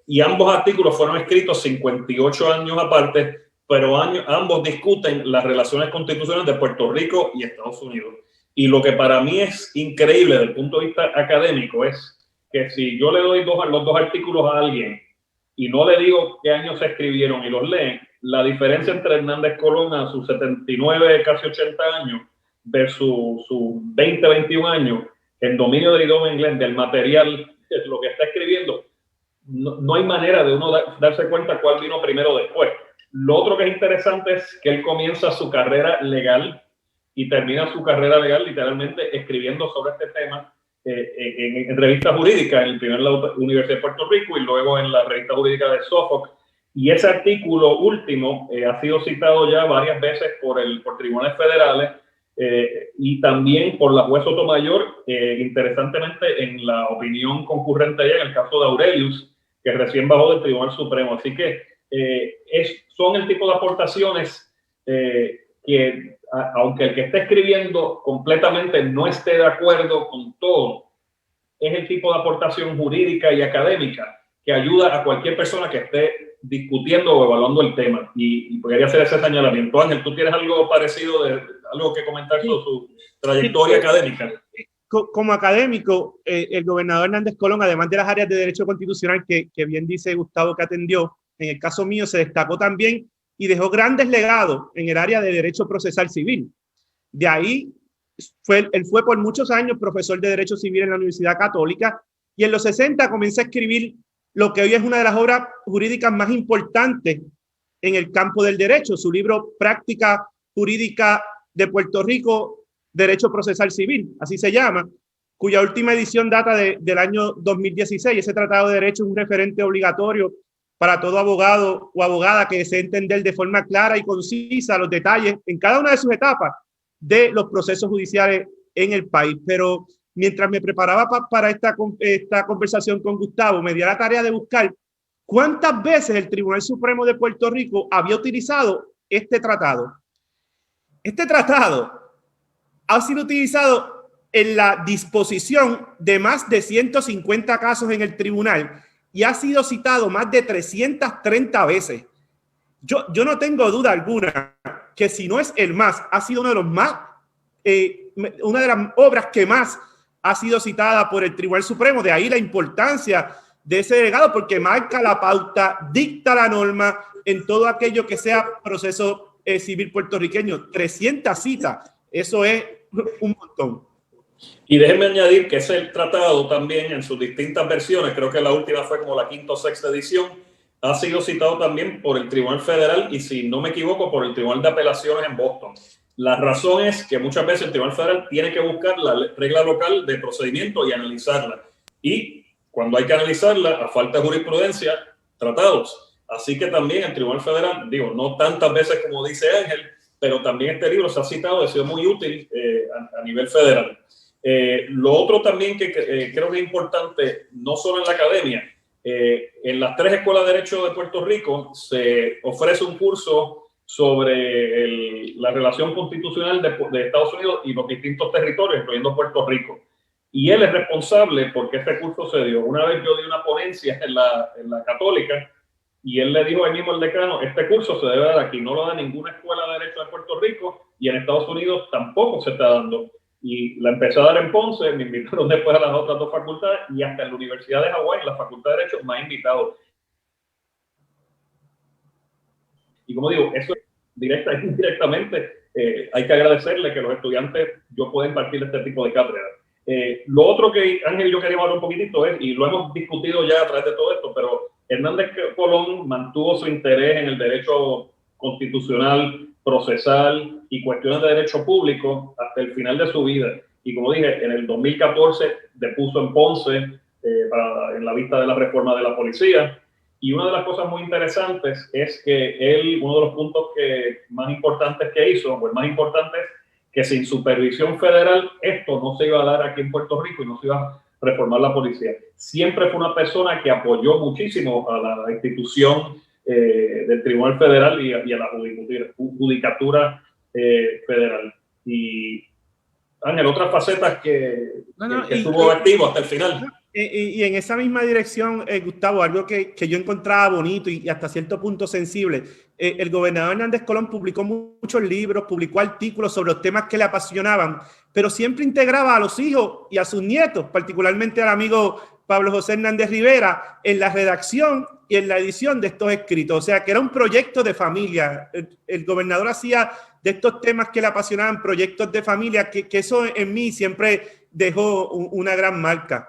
Y ambos artículos fueron escritos 58 años aparte, pero ambos discuten las relaciones constitucionales de Puerto Rico y Estados Unidos. Y lo que para mí es increíble desde el punto de vista académico es que si yo le doy los 2 artículos a alguien y no le digo qué años se escribieron y los leen, la diferencia entre Hernández Colón a sus 79, casi 80 años versus sus 20, 21 años en dominio del idioma inglés, del material, lo que está escribiendo, no hay manera de uno darse cuenta cuál vino primero o después. Lo otro que es interesante es que él comienza su carrera legal y termina su carrera legal literalmente escribiendo sobre este tema en revistas jurídicas, primero en la Universidad de Puerto Rico y luego en la revista jurídica de Suffolk. Y ese artículo último ha sido citado ya varias veces por tribunales federales y también por la juez Sotomayor, interesantemente en la opinión concurrente allá en el caso de Aurelius, que recién bajó del Tribunal Supremo. Así que son el tipo de aportaciones que, aunque el que esté escribiendo completamente no esté de acuerdo con todo, es el tipo de aportación jurídica y académica que ayuda a cualquier persona que esté discutiendo o evaluando el tema. Y podría hacer ese señalamiento. Ángel, ¿tú tienes algo parecido, algo que comentar sobre su trayectoria académica? Como académico, el gobernador Hernández Colón, además de las áreas de derecho constitucional que bien dice Gustavo que atendió, en el caso mío se destacó también y dejó grandes legados en el área de derecho procesal civil. De ahí, él fue por muchos años profesor de derecho civil en la Universidad Católica y en los 60 comienza a escribir lo que hoy es una de las obras jurídicas más importantes en el campo del derecho, su libro Práctica Jurídica de Puerto Rico, Derecho Procesal Civil, así se llama, cuya última edición data del año 2016. Ese tratado de derecho es un referente obligatorio para todo abogado o abogada que desee entender de forma clara y concisa los detalles en cada una de sus etapas de los procesos judiciales en el país. Pero mientras me preparaba para esta conversación con Gustavo, me di a la tarea de buscar cuántas veces el Tribunal Supremo de Puerto Rico había utilizado este tratado. Este tratado ha sido utilizado en la disposición de más de 150 casos en el tribunal y ha sido citado más de 330 veces. Yo no tengo duda alguna que si no es el más, ha sido una de las obras que más ha sido citada por el Tribunal Supremo. De ahí la importancia de ese delegado, porque marca la pauta, dicta la norma en todo aquello que sea proceso civil puertorriqueño. 300 citas, eso es un montón. Y déjenme añadir que ese tratado también en sus distintas versiones, creo que la última fue como la 5ª o 6ª edición, ha sido citado también por el Tribunal Federal y, si no me equivoco, por el Tribunal de Apelaciones en Boston. La razón es que muchas veces el Tribunal Federal tiene que buscar la regla local de procedimiento y analizarla. Y cuando hay que analizarla, a falta de jurisprudencia, tratados. Así que también el Tribunal Federal, digo, no tantas veces como dice Ángel, pero también este libro se ha citado, ha sido muy útil a nivel federal. Lo otro también que creo que es importante, no solo en la academia, en las 3 escuelas de Derecho de Puerto Rico se ofrece un curso sobre la relación constitucional de Estados Unidos y los distintos territorios, incluyendo Puerto Rico. Y él es responsable porque este curso se dio. Una vez yo di una ponencia en la Católica y él le dijo ahí mismo al decano, este curso se debe dar aquí, no lo da ninguna escuela de Derecho de Puerto Rico y en Estados Unidos tampoco se está dando. Y la empecé a dar en Ponce, me invitaron después a las otras 2 facultades y hasta en la Universidad de Hawái, la Facultad de Derecho, me ha invitado. Y como digo, eso directa e indirectamente, hay que agradecerle que los estudiantes yo pueda impartir este tipo de cátedra. Lo otro que Ángel y yo queríamos hablar un poquitito es, y lo hemos discutido ya a través de todo esto, pero Hernández Colón mantuvo su interés en el derecho constitucional, procesal y cuestiones de derecho público hasta el final de su vida. Y como dije, en el 2014 depuso en Ponce en la vista de la reforma de la policía. Y una de las cosas muy interesantes es que él, uno de los puntos más importantes que hizo, o el más importante, es que sin supervisión federal esto no se iba a dar aquí en Puerto Rico y no se iba a reformar la policía. Siempre fue una persona que apoyó muchísimo a la institución del Tribunal Federal y a la Judicatura Federal. Y Ángel, otras facetas que estuvo activo hasta el final. Y en esa misma dirección, Gustavo, algo que yo encontraba bonito y hasta cierto punto sensible, el gobernador Hernández Colón publicó muchos libros, publicó artículos sobre los temas que le apasionaban, pero siempre integraba a los hijos y a sus nietos, particularmente al amigo Pablo José Hernández Rivera, en la redacción y en la edición de estos escritos. O sea, que era un proyecto de familia. El gobernador hacía de estos temas que le apasionaban proyectos de familia, que eso en mí siempre dejó una gran marca.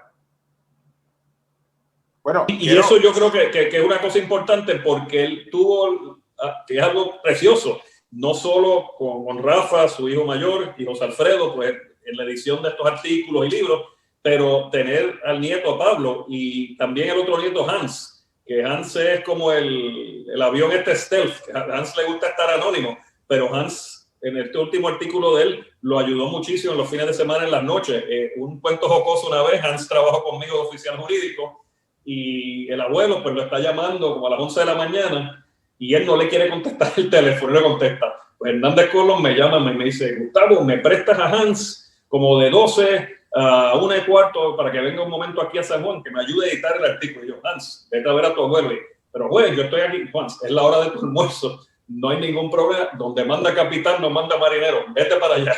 Bueno, y eso yo creo que es una cosa importante porque él tuvo, que es algo precioso, no solo con Rafa, su hijo mayor, y José Alfredo, pues en la edición de estos artículos y libros, pero tener al nieto Pablo y también el otro nieto Hans, que Hans es como el avión stealth, a Hans le gusta estar anónimo, pero Hans en este último artículo de él lo ayudó muchísimo en los fines de semana, en las noches. Un cuento jocoso una vez, Hans trabajó conmigo de oficial jurídico, y el abuelo pues lo está llamando como a las 11 de la mañana y él no le quiere contestar el teléfono, le contesta. Pues Hernández Colón me llama y me dice, Gustavo, ¿me prestas a Hans como de 12 a 1:15 para que venga un momento aquí a San Juan, que me ayude a editar el artículo? Y yo, Hans, vete a ver a tu abuelo. Pero güey, yo estoy aquí, Juan, es la hora de tu almuerzo, no hay ningún problema, donde manda capitán no manda marinero, vete para allá.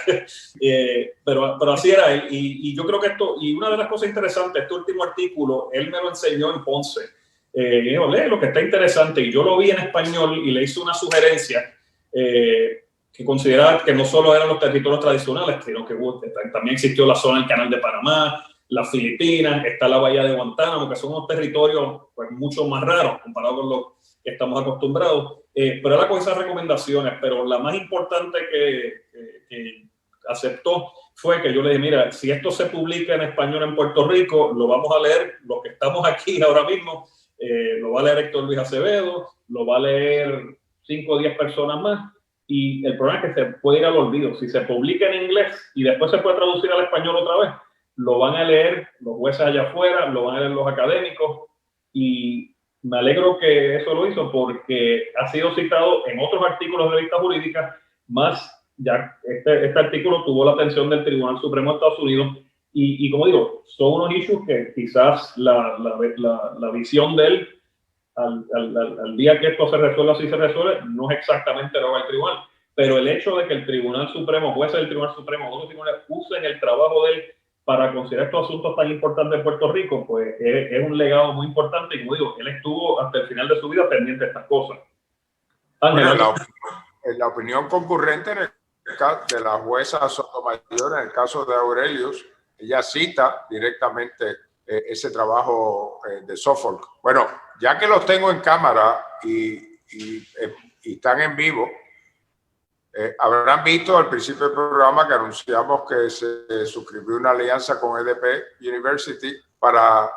Pero así era él, y yo creo que esto, y una de las cosas interesantes, este último artículo, él me lo enseñó en Ponce, y dijo, lee lo que está interesante, y yo lo vi en español y le hice una sugerencia que consideraba que no solo eran los territorios tradicionales, sino que también existió la zona del Canal de Panamá, las Filipinas, está la Bahía de Guantánamo, que son unos territorios pues mucho más raros comparado con los que estamos acostumbrados. Pero era con esas recomendaciones, pero la más importante que aceptó fue que yo le dije, mira, si esto se publica en español en Puerto Rico, lo vamos a leer los que estamos aquí ahora mismo, lo va a leer Héctor Luis Acevedo, lo va a leer 5 o 10 personas más, y el problema es que se puede ir al olvido. Si se publica en inglés y después se puede traducir al español otra vez, lo van a leer los jueces allá afuera, lo van a leer los académicos, y me alegro que eso lo hizo porque ha sido citado en otros artículos de revista jurídica, más ya este artículo tuvo la atención del Tribunal Supremo de Estados Unidos y como digo, son unos issues que quizás la visión de él al día que esto se resuelva, si se resuelve, no es exactamente lo que el tribunal, pero el hecho de que el Tribunal Supremo, jueces del Tribunal Supremo, otros tribunales usen el trabajo de él para considerar estos asuntos tan importantes de Puerto Rico, pues es un legado muy importante. Y como digo, él estuvo hasta el final de su vida pendiente de estas cosas. Ángel, Bueno, en la opinión concurrente de la jueza Sotomayor en el caso de Aurelius, ella cita directamente ese trabajo de Suffolk. Bueno, ya que los tengo en cámara y están en vivo, habrán visto al principio del programa que anunciamos que se suscribió una alianza con EDP University para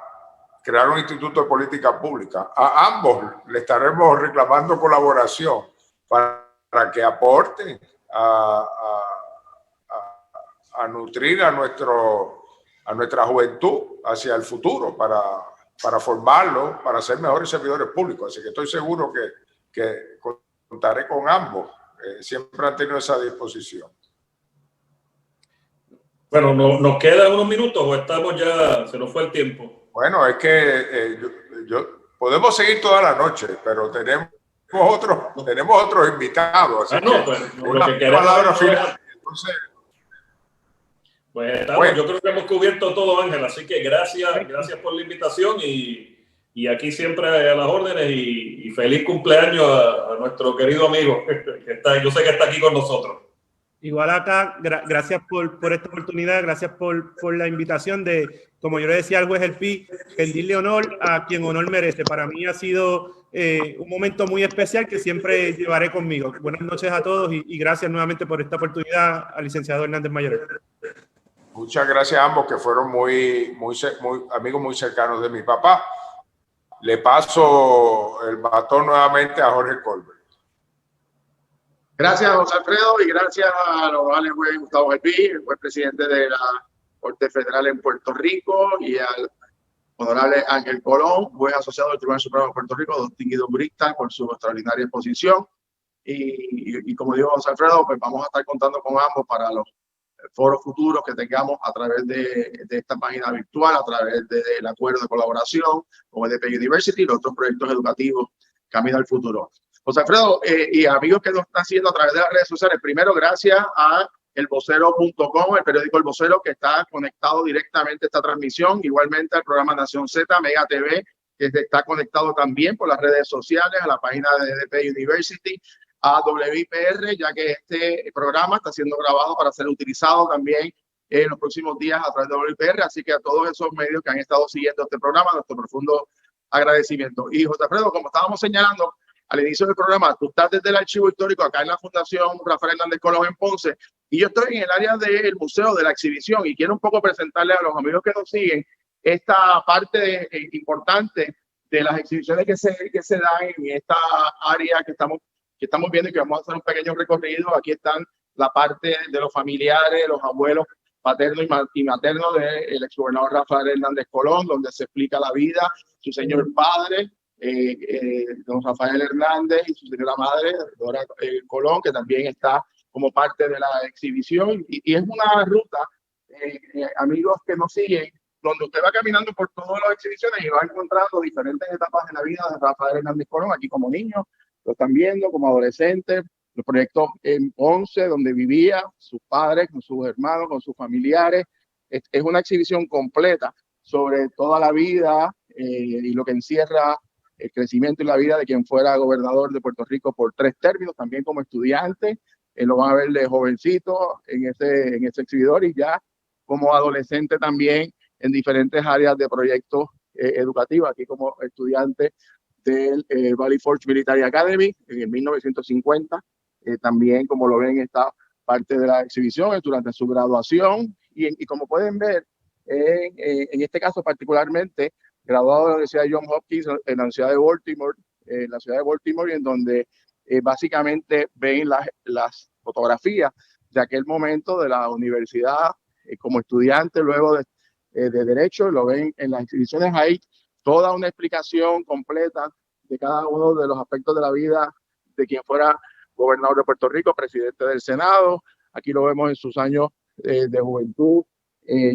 crear un instituto de política pública. A ambos le estaremos reclamando colaboración para que aporten a nutrir a nuestra juventud hacia el futuro, para formarlo, para ser mejores servidores públicos. Así que estoy seguro que contaré con ambos. Siempre han tenido esa disposición. Bueno, ¿nos quedan unos minutos o estamos ya, se nos fue el tiempo? Bueno, es que podemos seguir toda la noche, pero tenemos otros invitados. Así no, pues lo que queremos. Entonces, pues estamos, yo creo que hemos cubierto todo, Ángel, así que gracias por la invitación y aquí siempre a las órdenes y feliz cumpleaños a nuestro querido amigo que yo sé que está aquí con nosotros. Igual acá, gracias por esta oportunidad, gracias por la invitación de, como yo le decía al juez El Pi, rendirle honor a quien honor merece. Para mí ha sido un momento muy especial que siempre llevaré conmigo. Buenas noches a todos y gracias nuevamente por esta oportunidad al licenciado Hernández Mayor. Muchas gracias a ambos que fueron muy amigos muy cercanos de mi papá. Le paso el batón nuevamente a Jorge Colbert. Gracias, José Alfredo, y gracias al honorable juez Gustavo El Pi, el juez presidente de la Corte Federal en Puerto Rico, y al honorable Ángel Colón, juez asociado del Tribunal Supremo de Puerto Rico, distinguido jurista, por su extraordinaria exposición. Y como dijo José Alfredo, pues vamos a estar contando con ambos para los foros futuros que tengamos a través de esta página virtual, a través del acuerdo de colaboración con EDP University y los otros proyectos educativos Camino al Futuro. José Alfredo y amigos que nos están siguiendo a través de las redes sociales, primero gracias a elvocero.com, el periódico El Vocero, que está conectado directamente a esta transmisión, igualmente al programa Nación Z, Mega TV, que está conectado también por las redes sociales, a la página de EDP University, a WIPR, ya que este programa está siendo grabado para ser utilizado también en los próximos días a través de WIPR, así que a todos esos medios que han estado siguiendo este programa, nuestro profundo agradecimiento. Y José Alfredo, como estábamos señalando al inicio del programa, tú estás desde el archivo histórico acá en la Fundación Rafael Hernández Colón en Ponce, y yo estoy en el área del museo de la exhibición y quiero un poco presentarle a los amigos que nos siguen esta parte importante de las exhibiciones que se dan en esta área que estamos viendo y que vamos a hacer un pequeño recorrido. Aquí están la parte de los familiares, los abuelos paterno y materno del exgobernador Rafael Hernández Colón, donde se explica la vida, su señor padre, don Rafael Hernández, y su señora madre, Dora Colón, que también está como parte de la exhibición. Y es una ruta, amigos que nos siguen, donde usted va caminando por todas las exhibiciones y va encontrando diferentes etapas de la vida de Rafael Hernández Colón, aquí como niño, lo están viendo, como adolescente, los proyectos en Ponce, donde vivía, sus padres, con sus hermanos, con sus familiares. Es una exhibición completa sobre toda la vida y lo que encierra el crecimiento y la vida de quien fuera gobernador de Puerto Rico por 3 términos, también como estudiante. Lo van a ver de jovencito en ese exhibidor, y ya como adolescente también en diferentes áreas de proyectos educativos, aquí como estudiante del Valley Forge Military Academy en 1950, también como lo ven esta parte de la exhibición durante su graduación, y como pueden ver en este caso particularmente graduado de la Universidad de Johns Hopkins en la ciudad de Baltimore, y en donde básicamente ven las fotografías de aquel momento de la universidad como estudiante luego de Derecho. Lo ven en las exhibiciones ahí, toda una explicación completa de cada uno de los aspectos de la vida de quien fuera gobernador de Puerto Rico, presidente del Senado. Aquí lo vemos en sus años de juventud,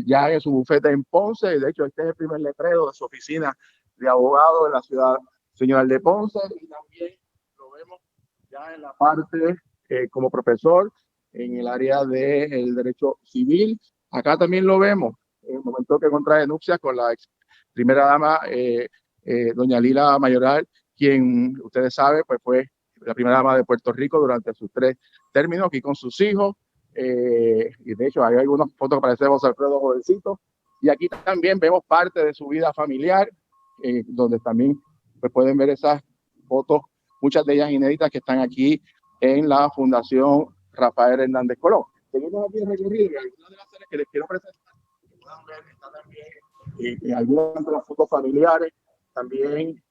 ya en su bufete en Ponce. De hecho, este es el primer letrero de su oficina de abogado en la ciudad señorial de Ponce, y también lo vemos ya en la parte como profesor en el área del derecho civil. Acá también lo vemos momento que contrae nupcias con la ex primera dama, doña Lila Mayoral, quien ustedes saben, pues fue la primera dama de Puerto Rico durante sus 3 términos, aquí con sus hijos, y de hecho hay algunas fotos que parecen José Alfredo jovencito, y aquí también vemos parte de su vida familiar, donde también pues, pueden ver esas fotos, muchas de ellas inéditas, que están aquí en la Fundación Rafael Hernández Colón. Seguimos aquí el recorrido y algunas de las áreas que les quiero presentar, que puedan ver, está también en algunas de las fotos familiares, también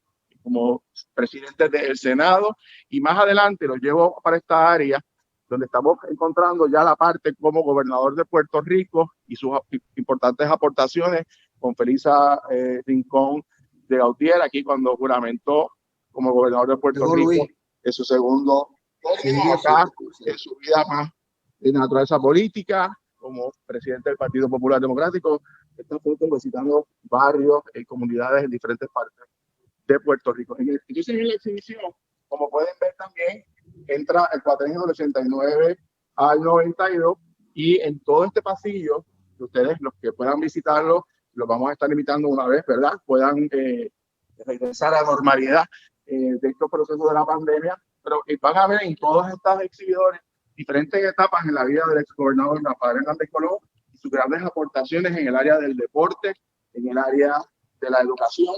como presidente del Senado, y más adelante los llevo para esta área donde estamos encontrando ya la parte como gobernador de Puerto Rico y sus importantes aportaciones con Felisa Rincón de Gautier, aquí cuando juramentó como gobernador de Puerto Rico en su segundo término, acá en su vida más de naturaleza política, como presidente del Partido Popular Democrático. Esta foto visitando barrios y comunidades en diferentes partes de Puerto Rico. Entonces, en la exhibición, como pueden ver también, entra el cuatrienio del 89 al 92, y en todo este pasillo, ustedes, los que puedan visitarlo, los vamos a estar invitando una vez, ¿verdad? Puedan regresar a la normalidad de estos procesos de la pandemia, pero van a ver en todas estas exhibidores diferentes etapas en la vida del exgobernador Rafael Hernández Colón y sus grandes aportaciones en el área del deporte, en el área de la educación,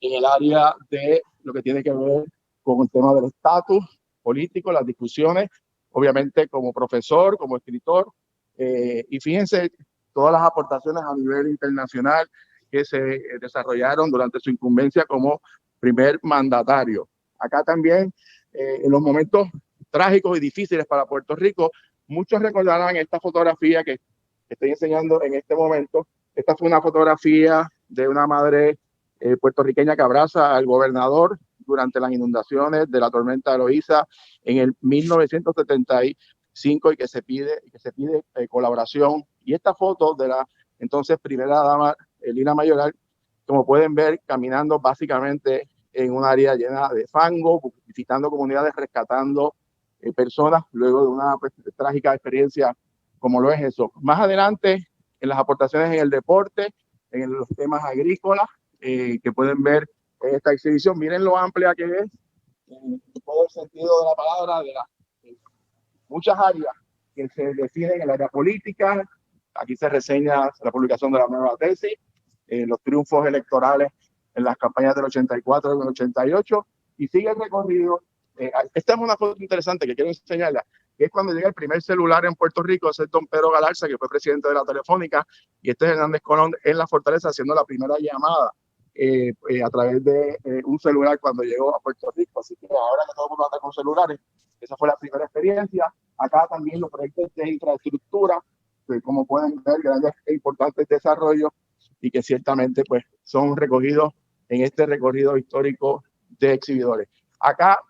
en el área de lo que tiene que ver con el tema del estatus político, las discusiones, obviamente como profesor, como escritor, y fíjense todas las aportaciones a nivel internacional que se desarrollaron durante su incumbencia como primer mandatario. Acá también, en los momentos trágicos y difíciles para Puerto Rico, muchos recordarán esta fotografía que estoy enseñando en este momento. Esta fue una fotografía de una madre puertorriqueña que abraza al gobernador durante las inundaciones de la tormenta Eloísa en el 1975, y que se pide colaboración. Y esta foto de la entonces primera dama Lila Mayoral, como pueden ver, caminando básicamente en un área llena de fango, visitando comunidades, rescatando personas luego de una trágica experiencia como lo es eso. Más adelante, en las aportaciones en el deporte, en los temas agrícolas, que pueden ver en esta exhibición. Miren lo amplia que es, en todo el sentido de la palabra, de las muchas áreas que se definen en el área política. Aquí se reseña la publicación de la nueva tesis, los triunfos electorales en las campañas del 84 y del 88, y sigue el recorrido. Esta es una foto interesante que quiero enseñarla, que es cuando llega el primer celular en Puerto Rico, ese es don Pedro Galarza, que fue presidente de la Telefónica, y este es Hernández Colón en la Fortaleza haciendo la primera llamada a través de un celular cuando llegó a Puerto Rico. Así que ahora que todo el mundo anda con celulares, esa fue la primera experiencia. Acá también los proyectos de infraestructura, que como pueden ver, grandes e importantes desarrollos, y que ciertamente pues son recogidos en este recorrido histórico de exhibidores. Acá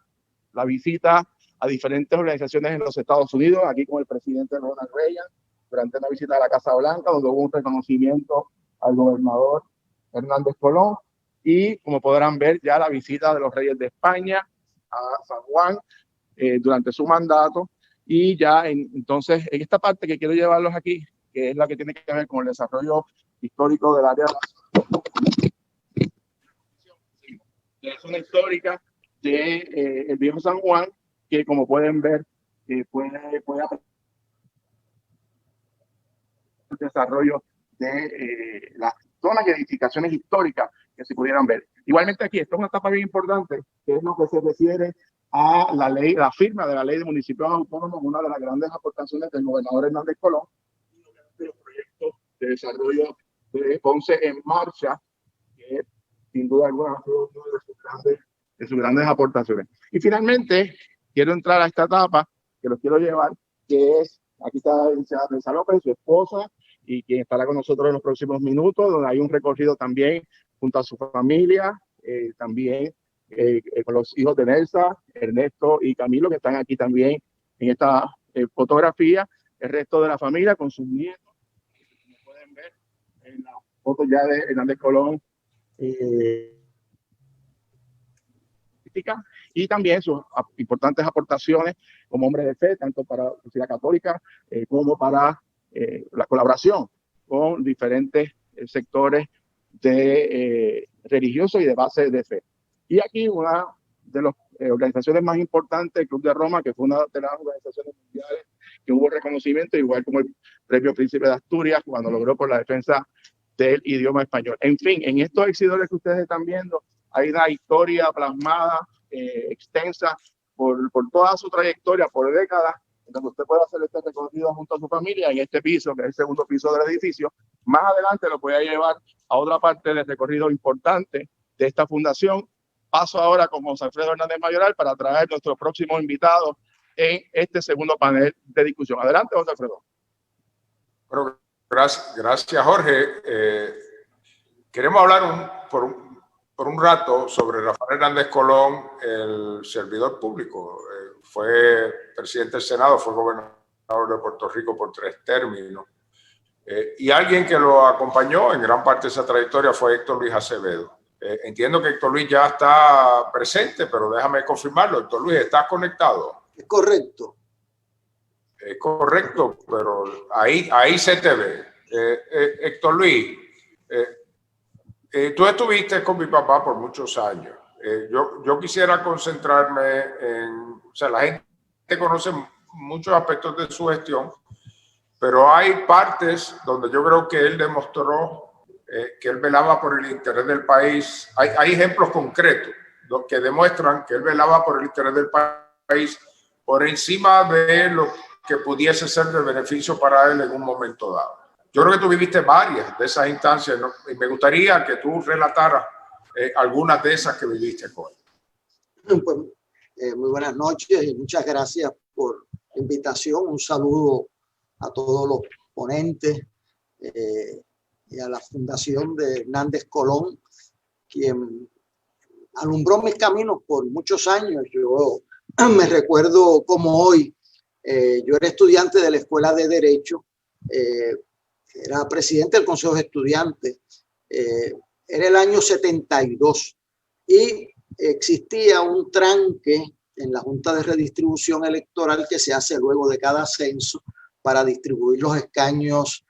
la visita a diferentes organizaciones en los Estados Unidos, aquí con el presidente Ronald Reagan, durante una visita a la Casa Blanca, donde hubo un reconocimiento al gobernador Hernández Colón, y como podrán ver ya la visita de los reyes de España a San Juan durante su mandato, y ya entonces en esta parte que quiero llevarlos aquí, que es la que tiene que ver con el desarrollo histórico del área de la zona histórica de el viejo San Juan, que como pueden ver puede el desarrollo de las zonas y edificaciones históricas que se pudieran ver. Igualmente aquí, esto es una etapa bien importante, que es lo que se refiere a la ley, la firma de la ley de municipios autónomos, una de las grandes aportaciones del gobernador Hernández Colón, y obviamente los proyectos de desarrollo de Ponce en Marcha, que sin duda alguna ha sido uno de sus grandes aportaciones. Y finalmente, quiero entrar a esta etapa, que los quiero llevar, que es, aquí está Elsa López, su esposa, y quien estará con nosotros en los próximos minutos, donde hay un recorrido también junto a su familia, también con los hijos de Nelsa, Ernesto y Camilo, que están aquí también en esta fotografía, el resto de la familia con sus nietos, como pueden ver en la foto ya de Hernández Colón, y también sus importantes aportaciones como hombre de fe, tanto para la Universidad Católica como para la colaboración con diferentes sectores religiosos y de base de fe. Y aquí una de las organizaciones más importantes, el Club de Roma, que fue una de las organizaciones mundiales que hubo reconocimiento, igual como el Premio Príncipe de Asturias, cuando logró por la defensa del idioma español. En fin, en estos exhibidores que ustedes están viendo, hay una historia plasmada, extensa, por toda su trayectoria, por décadas, donde usted puede hacer este recorrido junto a su familia en este piso, que es el segundo piso del edificio. Más adelante lo voy a llevar a otra parte del recorrido importante de esta fundación. Paso ahora con José Alfredo Hernández Mayoral para traer nuestros próximos invitados en este segundo panel de discusión. Adelante, José Alfredo. Bueno, gracias, Jorge. Queremos hablar por un rato sobre Rafael Hernández Colón, el servidor público. Fue presidente del Senado, fue gobernador de Puerto Rico por 3 términos. Y alguien que lo acompañó en gran parte de esa trayectoria fue Héctor Luis Acevedo. Entiendo que Héctor Luis ya está presente, pero déjame confirmarlo. Héctor Luis, ¿estás conectado? Es correcto. Es correcto, pero ahí se te ve. Héctor Luis, tú estuviste con mi papá por muchos años. Yo quisiera concentrarme en... O sea, la gente conoce muchos aspectos de su gestión, pero hay partes donde yo creo que él demostró que él velaba por el interés del país. Hay ejemplos concretos que demuestran que él velaba por el interés del país por encima de lo que pudiese ser de beneficio para él en un momento dado. Yo creo que tú viviste varias de esas instancias, ¿no? Y me gustaría que tú relataras algunas de esas que viviste con él. Pues, muy buenas noches y muchas gracias por la invitación. Un saludo a todos los ponentes y a la Fundación de Hernández Colón, quien alumbró mis caminos por muchos años. Yo me recuerdo como hoy, yo era estudiante de la Escuela de Derecho, era presidente del Consejo de Estudiantes, era el año 72 y existía un tranque en la Junta de Redistribución Electoral que se hace luego de cada censo para distribuir los escaños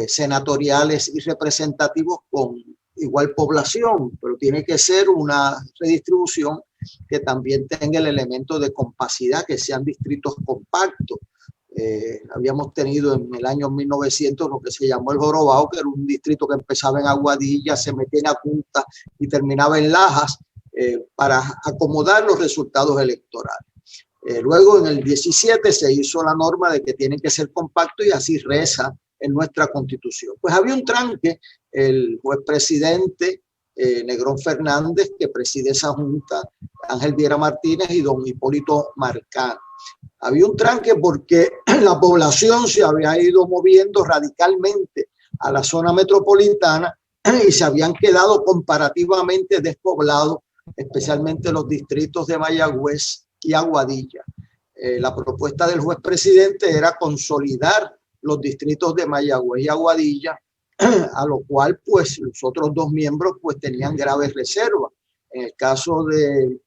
senatoriales y representativos con igual población, pero tiene que ser una redistribución que también tenga el elemento de compacidad, que sean distritos compactos. Habíamos tenido en el año 1900 lo que se llamó el Jorobado, que era un distrito que empezaba en Aguadilla, se metía en Apunta y terminaba en Lajas, para acomodar los resultados electorales. Luego en el 17 se hizo la norma de que tienen que ser compactos y así reza en nuestra Constitución. Pues había un tranque, el juez presidente Negrón Fernández, que preside esa junta, Ángel Viera Martínez y don Hipólito Marcano. Había un tranque porque la población se había ido moviendo radicalmente a la zona metropolitana y se habían quedado comparativamente despoblados, especialmente los distritos de Mayagüez y Aguadilla. La propuesta del juez presidente era consolidar los distritos de Mayagüez y Aguadilla, a lo cual pues los otros 2 miembros pues tenían graves reservas. En el caso de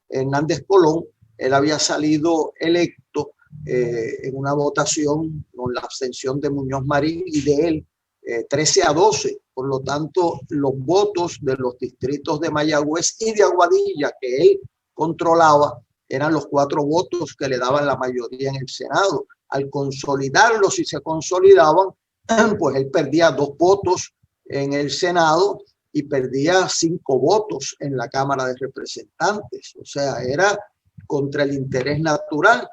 Hernández Colón, él había salido electo en una votación con la abstención de Muñoz Marín y de él 13-12. Por lo tanto, los votos de los distritos de Mayagüez y de Aguadilla que él controlaba eran los 4 votos que le daban la mayoría en el Senado. Al consolidarlos, y se consolidaban, pues él perdía 2 votos en el Senado y perdía 5 votos en la Cámara de Representantes. O sea, era contra el interés natural.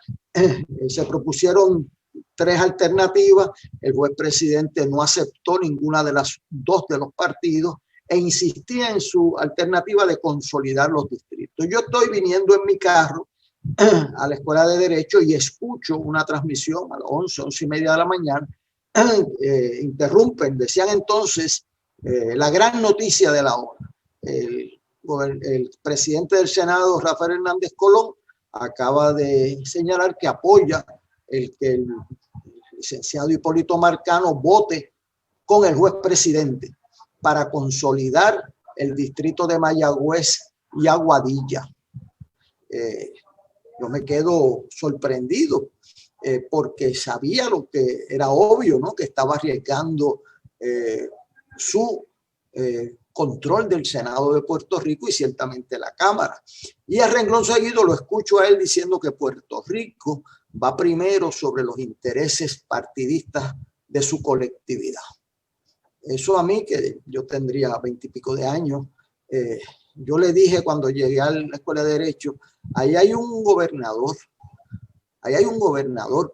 Se propusieron 3 alternativas. El juez presidente no aceptó ninguna de las 2 de los partidos e insistía en su alternativa de consolidar los distritos. Yo estoy viniendo en mi carro a la Escuela de Derecho y escucho una transmisión a las 11:30 de la mañana. Interrumpen, decían entonces la gran noticia de la hora. El presidente del Senado, Rafael Hernández Colón, acaba de señalar que apoya que el licenciado Hipólito Marcano vote con el juez presidente para consolidar el distrito de Mayagüez y Aguadilla. Yo me quedo sorprendido porque sabía lo que era obvio, ¿no? Que estaba arriesgando su control del Senado de Puerto Rico y ciertamente la Cámara. Y a renglón seguido lo escucho a él diciendo que Puerto Rico va primero sobre los intereses partidistas de su colectividad. Eso a mí, que yo tendría 20 y pico de años, yo le dije cuando llegué a la Escuela de Derecho, ahí hay un gobernador,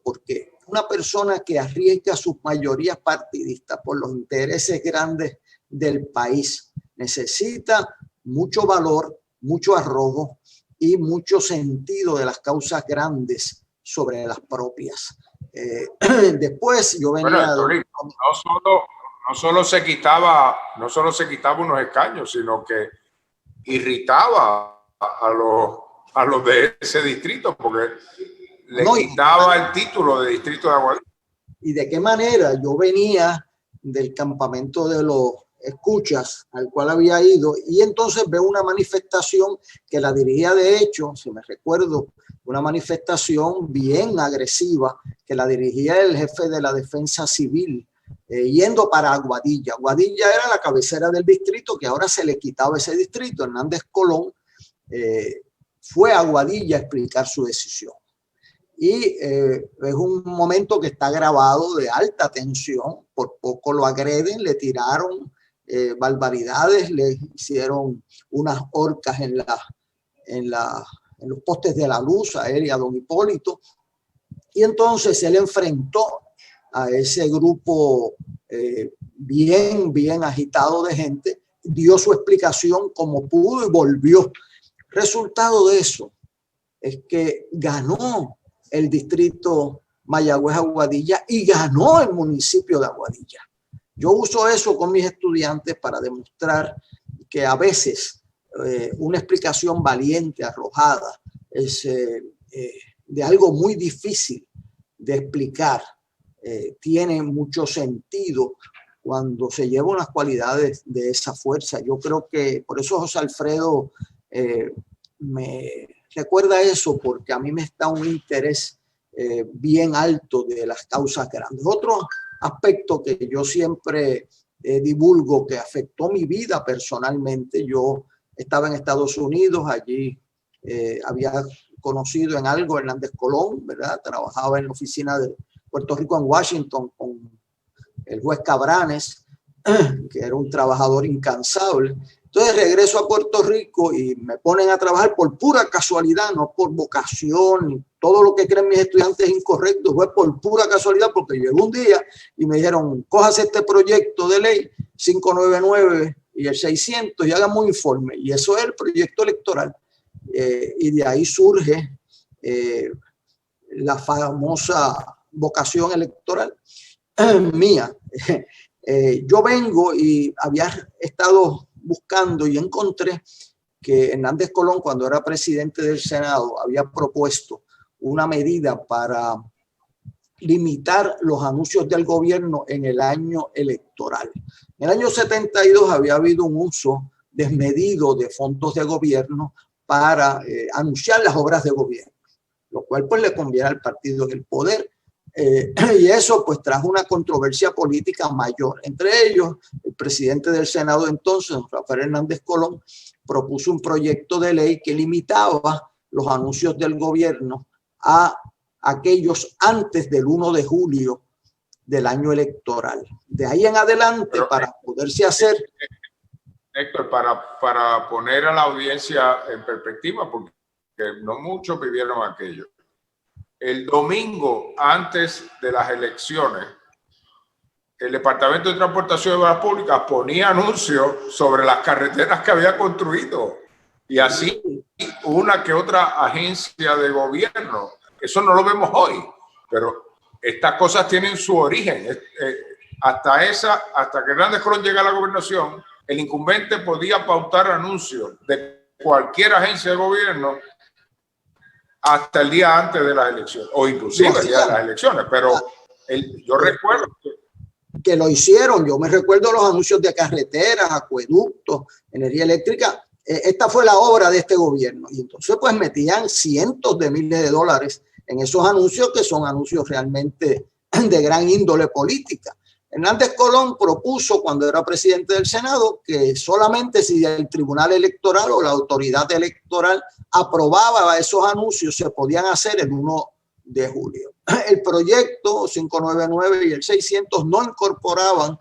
porque una persona que arriesga sus mayorías partidistas por los intereses grandes del país necesita mucho valor, mucho arrojo y mucho sentido de las causas grandes sobre las propias. Después yo venía... Bueno, no solo se quitaba unos escaños, sino que irritaba a los de ese distrito, porque le quitaba el título de distrito de Aguadilla. ¿Y de qué manera? Yo venía del campamento de los escuchas al cual había ido y entonces veo una manifestación que la dirigía, de hecho, si me recuerdo, una manifestación bien agresiva que la dirigía el jefe de la Defensa Civil, yendo para Aguadilla. Aguadilla era la cabecera del distrito, que ahora se le quitaba ese distrito. Hernández Colón fue a Aguadilla a explicar su decisión. Y es un momento que está grabado de alta tensión. Por poco lo agreden, le tiraron barbaridades, le hicieron unas horcas en los postes de la luz a él y a don Hipólito. Y entonces él enfrentó a ese grupo bien agitado de gente, dio su explicación como pudo y volvió. Resultado de eso es que ganó el distrito Mayagüez-Aguadilla y ganó el municipio de Aguadilla. Yo uso eso con mis estudiantes para demostrar que a veces una explicación valiente, arrojada, es de algo muy difícil de explicar. Tiene mucho sentido cuando se lleva unas cualidades de esa fuerza. Yo creo que por eso José Alfredo me recuerda eso, porque a mí me está un interés bien alto de las causas grandes. Otro aspecto que yo siempre divulgo, que afectó mi vida personalmente: yo estaba en Estados Unidos, allí había conocido en algo a Hernández Colón, ¿verdad? Trabajaba en la oficina de Puerto Rico en Washington con el juez Cabranes, que era un trabajador incansable. Entonces regreso a Puerto Rico y me ponen a trabajar por pura casualidad, no por vocación. Todo lo que creen mis estudiantes es incorrecto, fue por pura casualidad, porque llegó un día y me dijeron: cójase este proyecto de ley 599 y el 600 y hágame un informe. Y eso es el proyecto electoral. Y de ahí surge la famosa vocación electoral mía. Yo vengo y había estado buscando y encontré que Hernández Colón, cuando era presidente del Senado, había propuesto una medida para limitar los anuncios del gobierno en el año electoral. En el año 72 había habido un uso desmedido de fondos de gobierno para anunciar las obras de gobierno, lo cual pues le conviene al partido en el poder. Y eso pues trajo una controversia política mayor. Entre ellos, el presidente del Senado entonces, Rafael Hernández Colón, propuso un proyecto de ley que limitaba los anuncios del gobierno a aquellos antes del 1 de julio del año electoral. De ahí en adelante, pero, para poderse hacer... Héctor, para poner a la audiencia en perspectiva, porque no muchos vivieron aquello. El domingo antes de las elecciones, el Departamento de Transportación de Obras Públicas ponía anuncios sobre las carreteras que había construido, y así una que otra agencia de gobierno. Eso no lo vemos hoy, pero estas cosas tienen su origen. Hasta que Hernández Colón llega a la gobernación, el incumbente podía pautar anuncios de cualquier agencia de gobierno hasta el día antes de las elecciones, o inclusive el día de las elecciones, pero yo recuerdo que lo hicieron. Yo me recuerdo los anuncios de carreteras, acueductos, energía eléctrica. Esta fue la obra de este gobierno, y entonces pues metían cientos de miles de dólares en esos anuncios, que son anuncios realmente de gran índole política. Hernández Colón propuso cuando era presidente del Senado que solamente si el Tribunal Electoral o la autoridad electoral aprobaba esos anuncios se podían hacer el 1 de julio. El proyecto 599 y el 600 no incorporaban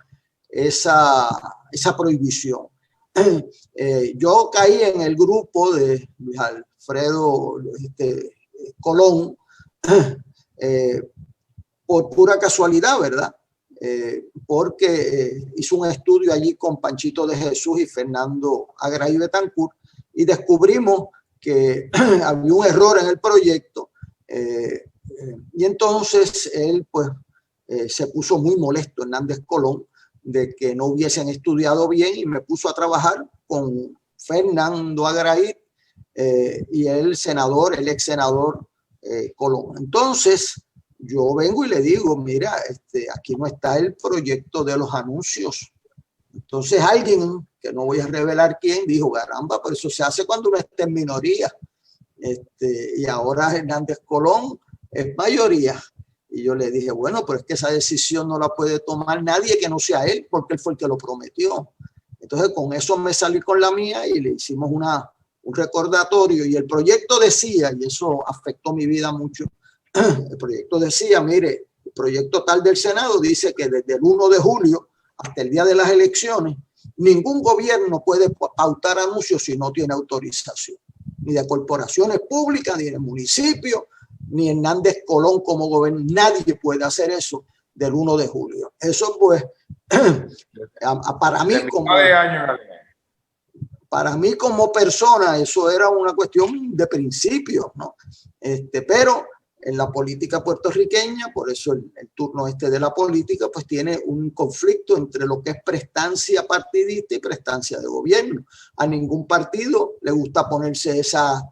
esa prohibición. Yo caí en el grupo de Luis Alfredo Colón por pura casualidad, ¿verdad? Porque hizo un estudio allí con Panchito de Jesús y Fernando Agraí Betancourt y descubrimos que había un error en el proyecto y entonces él pues se puso muy molesto, Hernández Colón, de que no hubiesen estudiado bien y me puso a trabajar con Fernando Agraí y el ex senador Colón. Entonces yo vengo y le digo, mira, aquí no está el proyecto de los anuncios. Entonces alguien, que no voy a revelar quién, dijo, caramba, pero eso se hace cuando uno está en minoría. Y ahora Hernández Colón es mayoría. Y yo le dije, bueno, pero es que esa decisión no la puede tomar nadie que no sea él, porque él fue el que lo prometió. Entonces con eso me salí con la mía y le hicimos un recordatorio. Y el proyecto decía, y eso afectó mi vida mucho, el proyecto decía, mire, el proyecto tal del Senado dice que desde el 1 de julio hasta el día de las elecciones, ningún gobierno puede pautar anuncios si no tiene autorización, ni de corporaciones públicas, ni de municipios, ni Hernández Colón como gobernador. Nadie puede hacer eso del 1 de julio. Eso pues, para mí como persona, eso era una cuestión de principios, ¿no? Pero en la política puertorriqueña, por eso el turno de la política, pues tiene un conflicto entre lo que es prestancia partidista y prestancia de gobierno. A ningún partido le gusta ponerse esa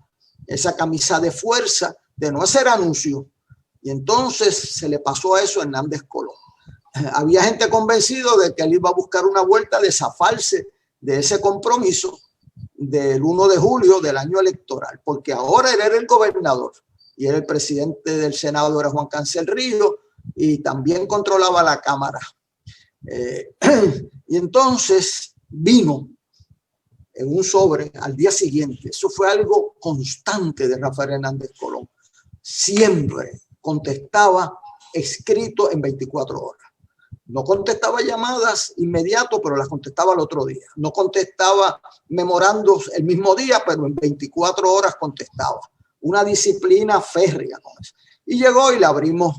camisa de fuerza de no hacer anuncios. Y entonces se le pasó a eso a Hernández Colón. Había gente convencido de que él iba a buscar una vuelta de zafarse de ese compromiso del 1 de julio del año electoral, porque ahora él era el gobernador y era el presidente del Senado, era Juan Cancel Ríos, y también controlaba la Cámara. Y entonces vino en un sobre al día siguiente. Eso fue algo constante de Rafael Hernández Colón. Siempre contestaba escrito en 24 horas. No contestaba llamadas inmediato, pero las contestaba al otro día. No contestaba memorandos el mismo día, pero en 24 horas contestaba. Una disciplina férrea con eso. Y llegó y le abrimos,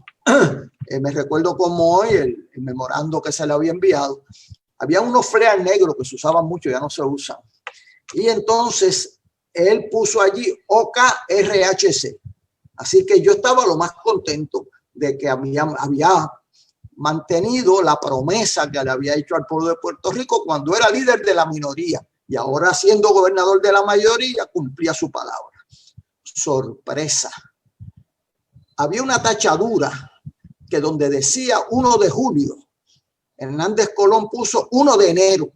me recuerdo como hoy, el memorando que se le había enviado. Había unos flares negros que se usaban mucho, ya no se usan. Y entonces él puso allí OKRHC. Así que yo estaba lo más contento de que había mantenido la promesa que le había hecho al pueblo de Puerto Rico cuando era líder de la minoría. Y ahora siendo gobernador de la mayoría, cumplía su palabra. Sorpresa. Había una tachadura que donde decía 1 de julio, Hernández Colón puso 1 de enero.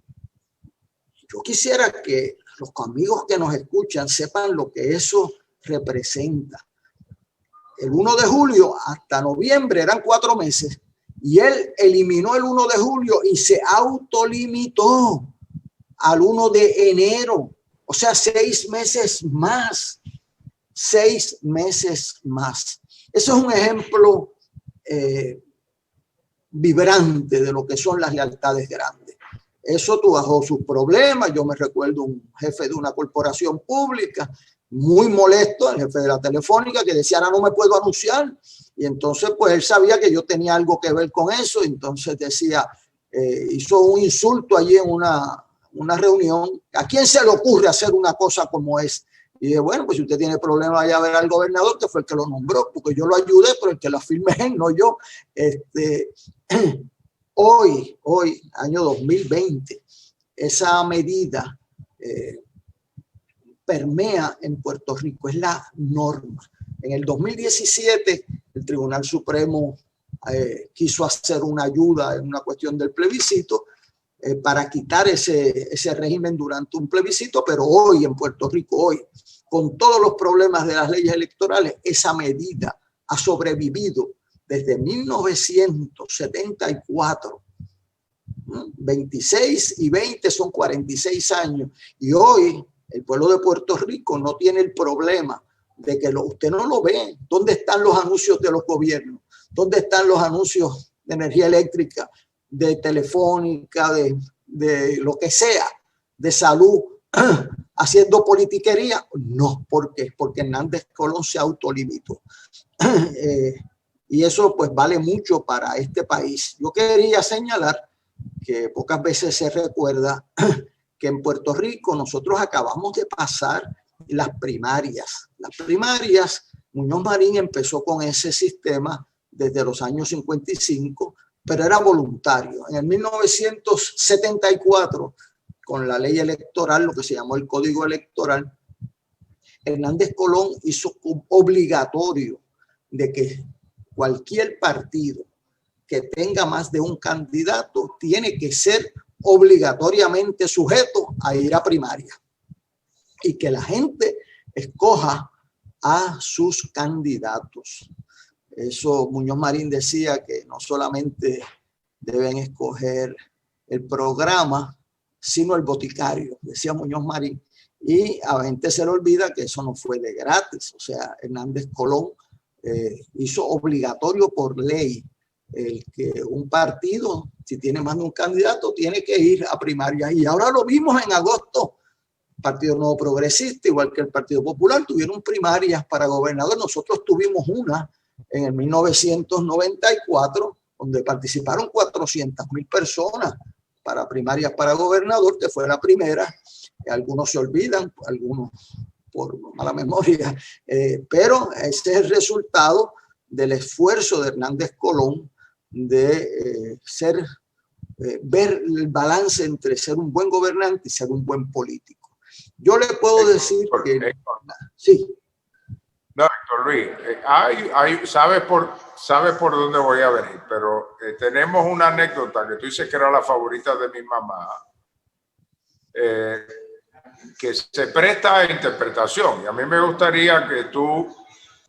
Yo quisiera que los amigos que nos escuchan sepan lo que eso representa. El 1 de julio hasta noviembre eran 4 meses y él eliminó el 1 de julio y se autolimitó al 1 de enero. O sea, 6 meses más. 6 meses más. Eso es un ejemplo vibrante de lo que son las lealtades grandes. Eso tuvo sus problemas. Yo me recuerdo un jefe de una corporación pública muy molesto, el jefe de la Telefónica, que decía, ahora no me puedo anunciar. Y entonces, pues él sabía que yo tenía algo que ver con eso. Entonces decía, hizo un insulto allí en una reunión. ¿A quién se le ocurre hacer una cosa como esta? Y dije, bueno, pues si usted tiene problemas, vaya a ver al gobernador, que fue el que lo nombró, porque yo lo ayudé, pero el que lo firme es él, no yo. Hoy, año 2020, esa medida permea en Puerto Rico, es la norma. En el 2017, el Tribunal Supremo quiso hacer una ayuda en una cuestión del plebiscito para quitar ese régimen durante un plebiscito, pero hoy en Puerto Rico, hoy, con todos los problemas de las leyes electorales, esa medida ha sobrevivido desde 1974 26 y 20 son 46 años. Y hoy el pueblo de Puerto Rico no tiene el problema de que usted no lo ve. ¿Dónde están los anuncios de los gobiernos? ¿Dónde están los anuncios de energía eléctrica, de telefónica, de lo que sea, de salud, haciendo politiquería? No, porque Hernández Colón se autolimitó. Y eso pues vale mucho para este país. Yo quería señalar que pocas veces se recuerda que en Puerto Rico nosotros acabamos de pasar las primarias. Las primarias, Muñoz Marín empezó con ese sistema desde los años 55, pero era voluntario. En el 1974, con la ley electoral, lo que se llamó el Código Electoral, Hernández Colón hizo obligatorio de que cualquier partido que tenga más de un candidato tiene que ser obligatoriamente sujeto a ir a primaria y que la gente escoja a sus candidatos. Eso Muñoz Marín decía que no solamente deben escoger el programa, sino el boticario, decía Muñoz Marín. Y a la gente se le olvida que eso no fue de gratis. O sea, Hernández Colón hizo obligatorio por ley el que un partido, si tiene más de un candidato, tiene que ir a primaria. Y ahora lo vimos en agosto. El Partido Nuevo Progresista, igual que el Partido Popular, tuvieron primarias para gobernador. Nosotros tuvimos una en el 1994, donde participaron 400,000 personas para primarias para gobernador, que fue la primera. Algunos se olvidan, algunos por mala memoria, pero ese es el resultado del esfuerzo de Hernández Colón de ver el balance entre ser un buen gobernante y ser un buen político. Yo le puedo decir que... Sí. No, Héctor Luis, sabes por dónde voy a venir, pero tenemos una anécdota que tú dices que era la favorita de mi mamá, que se presta a interpretación. Y a mí me gustaría que tú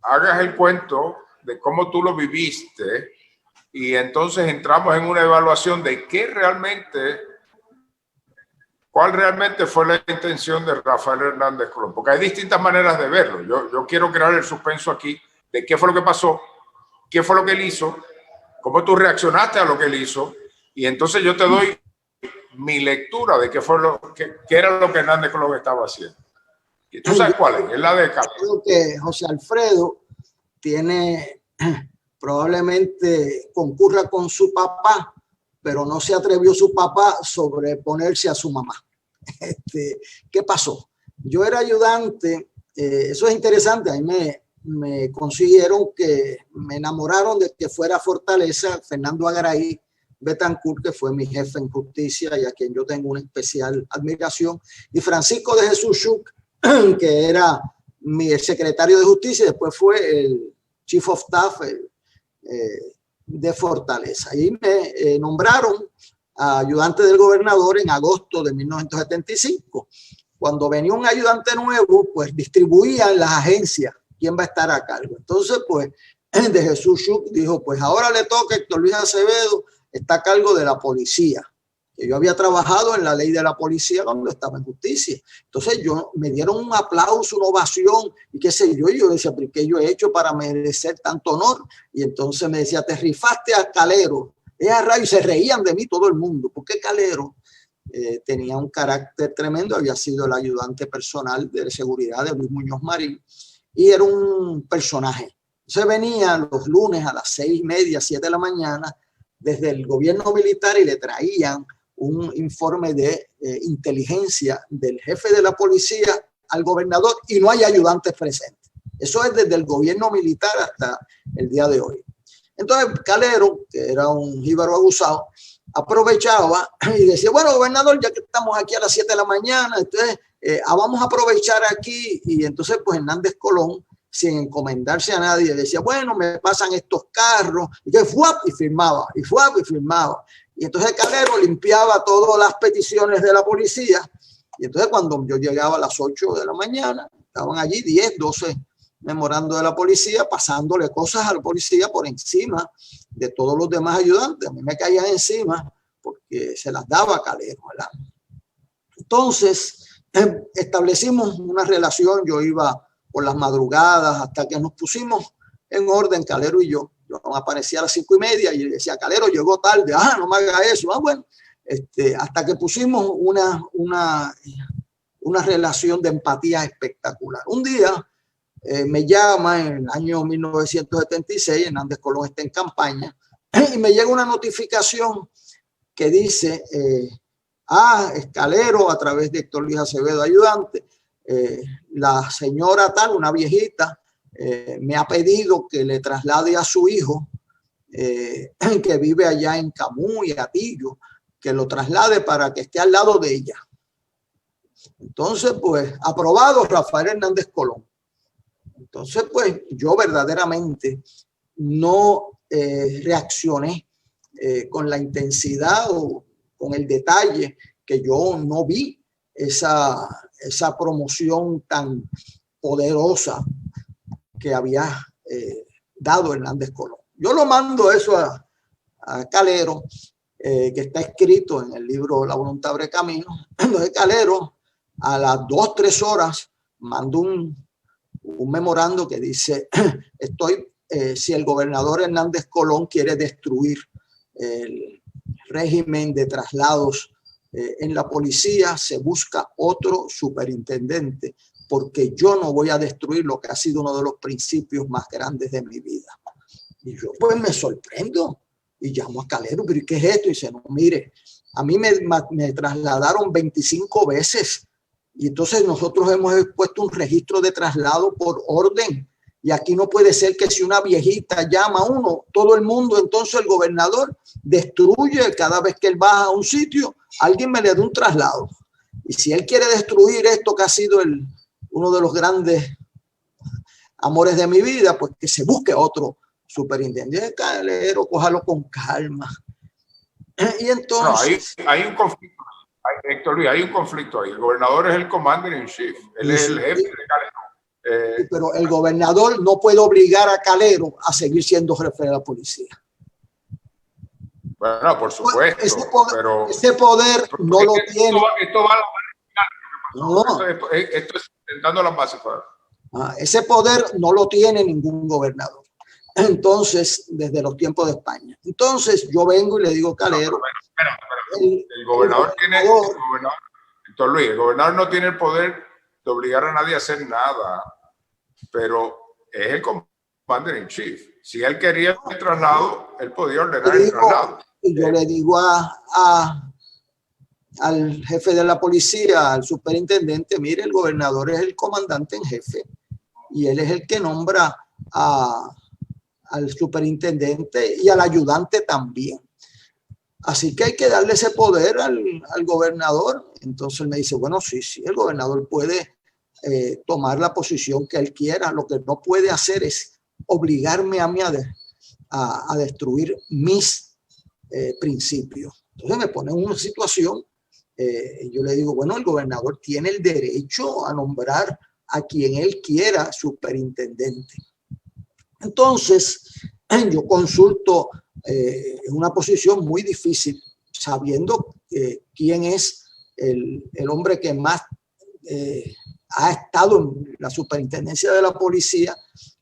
hagas el cuento de cómo tú lo viviste y entonces entramos en una evaluación de cuál realmente fue la intención de Rafael Hernández Colón. Porque hay distintas maneras de verlo. Yo quiero crear el suspenso aquí de qué fue lo que pasó, qué fue lo que él hizo, cómo tú reaccionaste a lo que él hizo, y entonces yo te doy mi lectura de qué era lo que Hernández Colón estaba haciendo. ¿Y tú sabes cuál es? Es la de Carlos. Creo que José Alfredo probablemente concurra con su papá, pero no se atrevió su papá a sobreponerse a su mamá. ¿Qué pasó? Yo era ayudante, eso es interesante, a mí me consiguieron que me enamoraron de que fuera a Fortaleza Fernando Agraí Betancourt, que fue mi jefe en justicia y a quien yo tengo una especial admiración, y Francisco de Jesús Schuch, que era el secretario de justicia y después fue el chief of staff de Fortaleza. Y me nombraron ayudante del gobernador en agosto de 1975. Cuando venía un ayudante nuevo, pues distribuían las agencias quién va a estar a cargo. Entonces, pues, de Jesús Schuch dijo, pues ahora le toca a Héctor Luis Acevedo, está a cargo de la policía. Que yo había trabajado en la ley de la policía cuando estaba en justicia. Entonces me dieron un aplauso, una ovación y qué sé yo. Y yo decía, ¿pero qué yo he hecho para merecer tanto honor? Y entonces me decía, te rifaste a Calero. Y se reían de mí todo el mundo. Porque Calero tenía un carácter tremendo, había sido el ayudante personal de seguridad de Luis Muñoz Marín y era un personaje. Entonces venía los lunes a las 6:30, 7 de la mañana desde el gobierno militar y le traían un informe de inteligencia del jefe de la policía al gobernador y no hay ayudantes presentes. Eso es desde el gobierno militar hasta el día de hoy. Entonces Calero, que era un jíbaro abusado, aprovechaba y decía, bueno, gobernador, ya que estamos aquí a las 7 de la mañana, entonces vamos a aprovechar aquí. Y entonces pues Hernández Colón, sin encomendarse a nadie, decía, bueno, me pasan estos carros, y que y firmaba, y firmaba. Y entonces Calero limpiaba todas las peticiones de la policía. Y entonces cuando yo llegaba a las 8 de la mañana, estaban allí 10, 12 memorando de la policía, pasándole cosas a la policía por encima de todos los demás ayudantes. A mí me caían encima porque que se las daba a Calero, ¿verdad? Entonces, establecimos una relación. Yo iba por las madrugadas hasta que nos pusimos en orden, Calero y yo. Yo aparecía a las 5:30 y decía, Calero llegó tarde. Ah, no me haga eso. Ah, bueno. Hasta que pusimos una relación de empatía espectacular. Un día me llama en el año 1976, Hernández Colón está en campaña, y me llega una notificación que dice, Calero, a través de Héctor Luis Acevedo, ayudante, la señora tal, una viejita, me ha pedido que le traslade a su hijo, que vive allá en Camuy, Atillo, que lo traslade para que esté al lado de ella. Entonces, pues, aprobado, Rafael Hernández Colón. Entonces, pues, yo verdaderamente no reaccioné con la intensidad o con el detalle, que yo no vi esa promoción tan poderosa que había dado Hernández Colón. Yo lo mando eso a Calero, que está escrito en el libro La voluntad abre camino. Entonces Calero a las 2 o 3 horas mandó un memorando que dice, si el gobernador Hernández Colón quiere destruir el régimen de traslados en la policía, se busca otro superintendente, porque yo no voy a destruir lo que ha sido uno de los principios más grandes de mi vida. Y yo pues me sorprendo y llamo a Calero, pero ¿qué es esto? Y dice, no, mire, a mí me trasladaron 25 veces y entonces nosotros hemos puesto un registro de traslado por orden. Y aquí no puede ser que si una viejita llama a uno, todo el mundo, entonces el gobernador destruye cada vez que él va a un sitio, alguien me le da un traslado. Y si él quiere destruir esto que ha sido uno de los grandes amores de mi vida, pues que se busque otro superintendente. Calero, cójalo con calma. Y entonces... No, hay un conflicto. Héctor Luis, hay un conflicto ahí. El gobernador es el commander in chief. Él es el jefe de Calero. Pero el gobernador no puede obligar a Calero a seguir siendo jefe de la policía. Bueno, por supuesto. Ese poder no lo tiene. Esto va a la no. Esto es intentando las bases. Ese poder no lo tiene ningún gobernador. Entonces, desde los tiempos de España. Entonces, yo vengo y le digo, Calero. El gobernador tiene. Héctor Luis, el gobernador no tiene el poder de obligar a nadie a hacer nada, pero es el commander in chief. Si él quería el traslado, él podía ordenar el traslado. Y yo le digo al jefe de la policía, al superintendente, mire, el gobernador es el comandante en jefe y él es el que nombra al superintendente y al ayudante también. Así que hay que darle ese poder al gobernador. Entonces él me dice, bueno, sí, el gobernador puede tomar la posición que él quiera. Lo que no puede hacer es obligarme a mí a destruir mis principios. Entonces me pone en una situación, yo le digo, bueno, el gobernador tiene el derecho a nombrar a quien él quiera superintendente. Entonces yo consulto en una posición muy difícil, sabiendo quién es el hombre que más ha estado en la superintendencia de la policía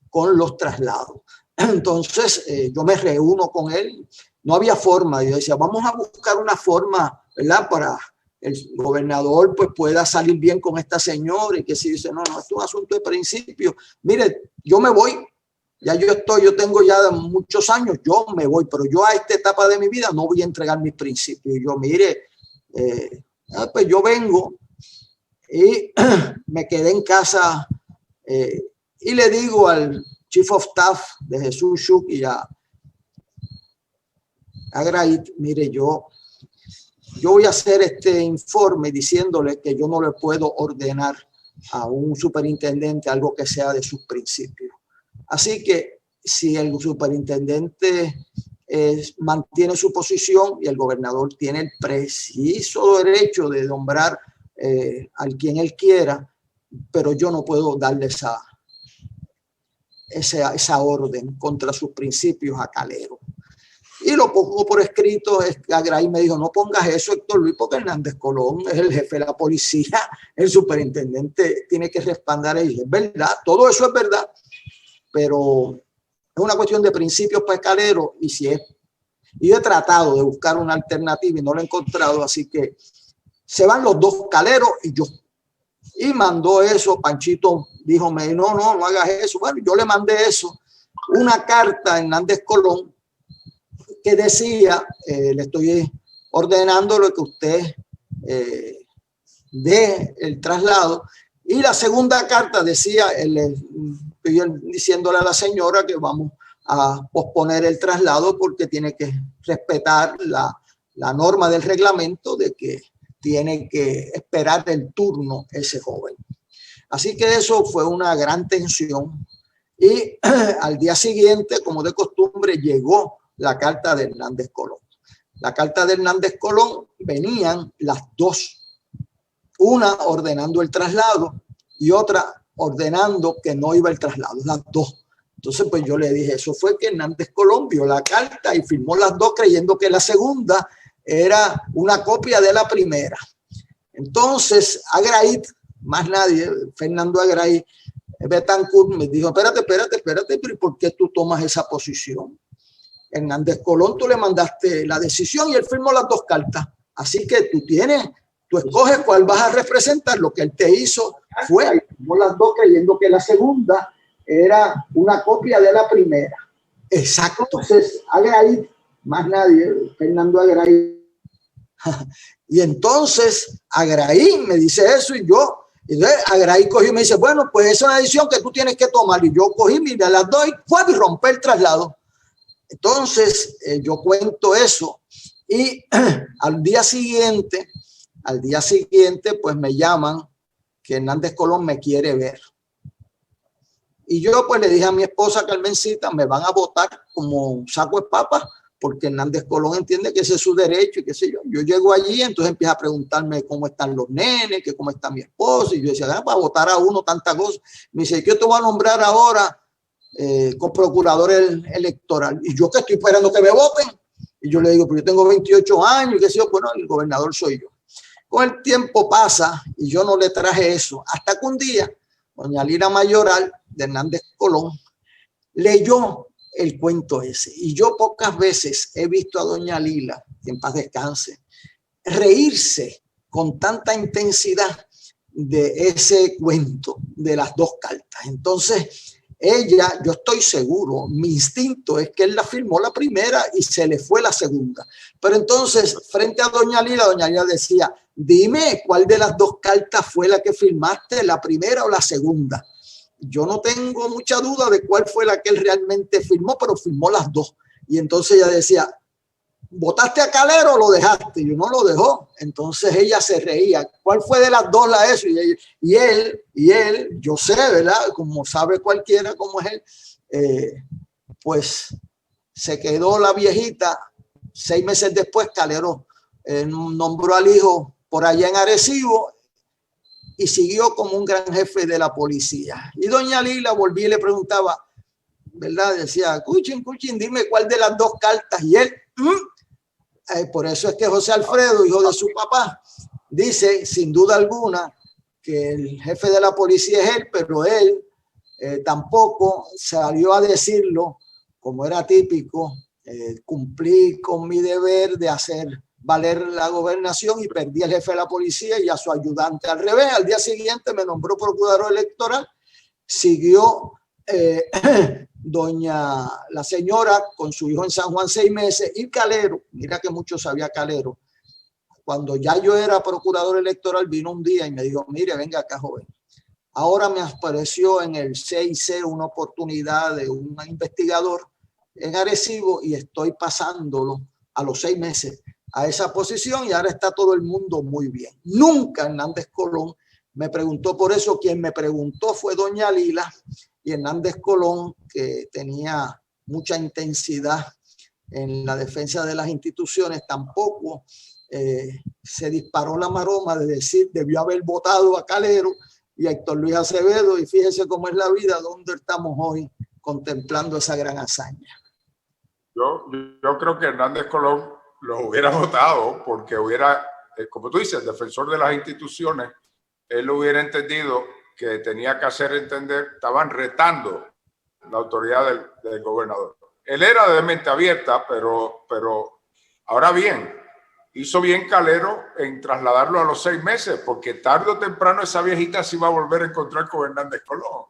con los traslados. Entonces yo me reúno con él. No había forma. Yo decía, vamos a buscar una forma, ¿verdad? Para el gobernador pues pueda salir bien con esta señora y que si dice, no, esto es un asunto de principio. Mire, yo me voy. Ya yo tengo ya muchos años, yo me voy, pero yo a esta etapa de mi vida no voy a entregar mis principios. Y yo, mire, pues yo vengo y me quedé en casa y le digo al Chief of Staff de Jesús Schuch y a Grahit, mire, yo voy a hacer este informe diciéndole que yo no le puedo ordenar a un superintendente algo que sea de sus principios. Así que si el superintendente mantiene su posición y el gobernador tiene el preciso derecho de nombrar al quien él quiera, pero yo no puedo darle esa orden contra sus principios a Calero. Y lo pongo por escrito. Agraí me dijo, no pongas eso, Héctor Luis, porque Hernández Colón es el jefe de la policía, el superintendente tiene que respaldar ahí. Es verdad, todo eso es verdad, pero es una cuestión de principios para Calero, y si es, y yo he tratado de buscar una alternativa y no lo he encontrado, así que se van los dos, Calero y yo. Y mandó eso, Panchito dijo, no hagas eso. Bueno, yo le mandé eso, una carta a Hernández Colón que decía, le estoy ordenando lo que usted dé el traslado. Y la segunda carta decía, diciéndole a la señora que vamos a posponer el traslado porque tiene que respetar la norma del reglamento de que tiene que esperar el turno ese joven. Así que eso fue una gran tensión. Y al día siguiente, como de costumbre, llegó la carta de Hernández Colón. La carta de Hernández Colón venían las dos, una ordenando el traslado y otra ordenando que no iba el traslado, las dos. Entonces, pues yo le dije, eso fue que Hernández Colón vio la carta y firmó las dos creyendo que la segunda era una copia de la primera. Entonces, Agraí, más nadie, Fernando Agraí, Betancourt me dijo, espérate, pero ¿por qué tú tomas esa posición? Hernández Colón, tú le mandaste la decisión y él firmó las dos cartas. Así que tú escoges cuál vas a representar. Lo que él te hizo fue, firmó las dos creyendo que la segunda era una copia de la primera. Exacto. Entonces, Agraí, más nadie, Fernando Agraí. Y entonces Agraí me dice eso y Agraí cogió y me dice, bueno, pues esa es una decisión que tú tienes que tomar. Y yo cogí, mira, las doy, y rompí el traslado. Entonces yo cuento eso y al día siguiente, pues me llaman que Hernández Colón me quiere ver. Y yo pues le dije a mi esposa Carmencita, me van a votar como un saco de papas, porque Hernández Colón entiende que ese es su derecho y qué sé yo. Yo llego allí, entonces empieza a preguntarme cómo están los nenes, que cómo está mi esposa. Y yo decía, para votar a uno tantas cosas. Me dice, yo te voy a nombrar ahora con procurador electoral. Y yo que estoy esperando que me voten. Y yo le digo, pero yo tengo 28 años y qué sé yo. Bueno, el gobernador soy yo. Con el tiempo pasa y yo no le traje eso. Hasta que un día, doña Lira Mayoral de Hernández Colón leyó el cuento ese. Y yo pocas veces he visto a doña Lila, que en paz descanse, reírse con tanta intensidad de ese cuento, de las dos cartas. Entonces, ella, yo estoy seguro, mi instinto es que él la firmó la primera y se le fue la segunda. Pero entonces, frente a doña Lila decía, dime cuál de las dos cartas fue la que firmaste, la primera o la segunda. Yo no tengo mucha duda de cuál fue la que él realmente firmó, pero firmó las dos. Y entonces ella decía, ¿votaste a Calero o lo dejaste? Y yo no lo dejó. Entonces ella se reía. ¿Cuál fue de las dos la eso? Y él, yo sé, ¿verdad? Como sabe cualquiera cómo es él, pues se quedó la viejita. 6 meses después, Calero nombró al hijo por allá en Arecibo y siguió como un gran jefe de la policía. Y doña Lila volví y le preguntaba, ¿verdad? Decía, Cuchin, dime cuál de las dos cartas. Y él, por eso es que José Alfredo, hijo de su papá, dice sin duda alguna que el jefe de la policía es él, pero él tampoco salió a decirlo, como era típico, cumplí con mi deber de hacer valer la gobernación y perdí al jefe de la policía y a su ayudante. Al revés, al día siguiente me nombró procurador electoral, siguió la señora con su hijo en San Juan 6 meses y Calero, mira que mucho sabía Calero, cuando ya yo era procurador electoral vino un día y me dijo, mire, venga acá joven, ahora me apareció en el CIC una oportunidad de un investigador en Arecibo y estoy pasándolo a los 6 meses a esa posición y ahora está todo el mundo muy bien. Nunca Hernández Colón me preguntó por eso. Quien me preguntó fue doña Lila, y Hernández Colón, que tenía mucha intensidad en la defensa de las instituciones, tampoco se disparó la maroma de decir debió haber votado a Calero y a Héctor Luis Acevedo, y fíjese cómo es la vida, donde estamos hoy contemplando esa gran hazaña. Yo creo que Hernández Colón los hubiera votado porque hubiera, como tú dices, defensor de las instituciones, él hubiera entendido que tenía que hacer entender, estaban retando la autoridad del gobernador. Él era de mente abierta, pero ahora bien, hizo bien Calero en trasladarlo a los 6 meses, porque tarde o temprano esa viejita se iba a volver a encontrar con Hernández Colón.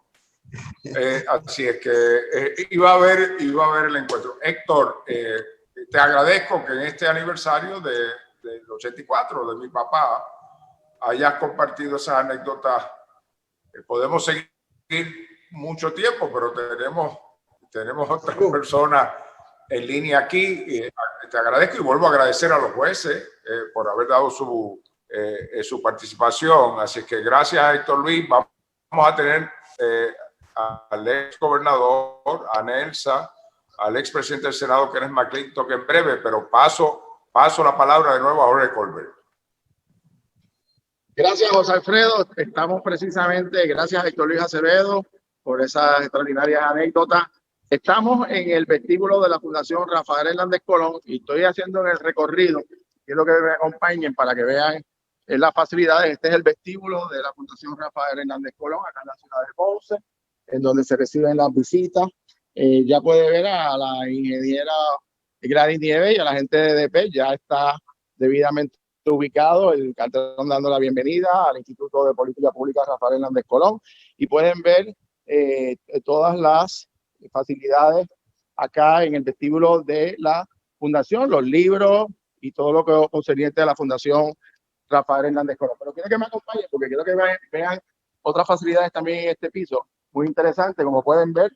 Así es que iba a haber el encuentro. Héctor, te agradezco que en este aniversario del 84 de mi papá hayas compartido esas anécdotas. Podemos seguir mucho tiempo, pero tenemos otras personas en línea aquí. Te agradezco y vuelvo a agradecer a los jueces por haber dado su participación. Así que gracias, Héctor Luis. Vamos a tener al ex gobernador, a Nelsa, al ex presidente del Senado, Kenneth McClintock, en breve, pero paso la palabra de nuevo a Jorge Colbert. Gracias, José Alfredo. Estamos precisamente, gracias a Héctor Luis Acevedo por esas extraordinarias anécdotas. Estamos en el vestíbulo de la Fundación Rafael Hernández Colón y estoy haciendo el recorrido. Quiero que me acompañen para que vean las facilidades. Este es el vestíbulo de la Fundación Rafael Hernández Colón, acá en la ciudad de Ponce, en donde se reciben las visitas. Ya puede ver a la ingeniera Gladys Nieves y a la gente de EDP, ya está debidamente ubicado el cartelón dando la bienvenida al Instituto de Política Pública Rafael Hernández Colón, y pueden ver todas las facilidades acá en el vestíbulo de la fundación, los libros y todo lo que concerniente a la Fundación Rafael Hernández Colón. Pero quiero que me acompañen porque quiero que vean otras facilidades también en este piso, muy interesante. Como pueden ver,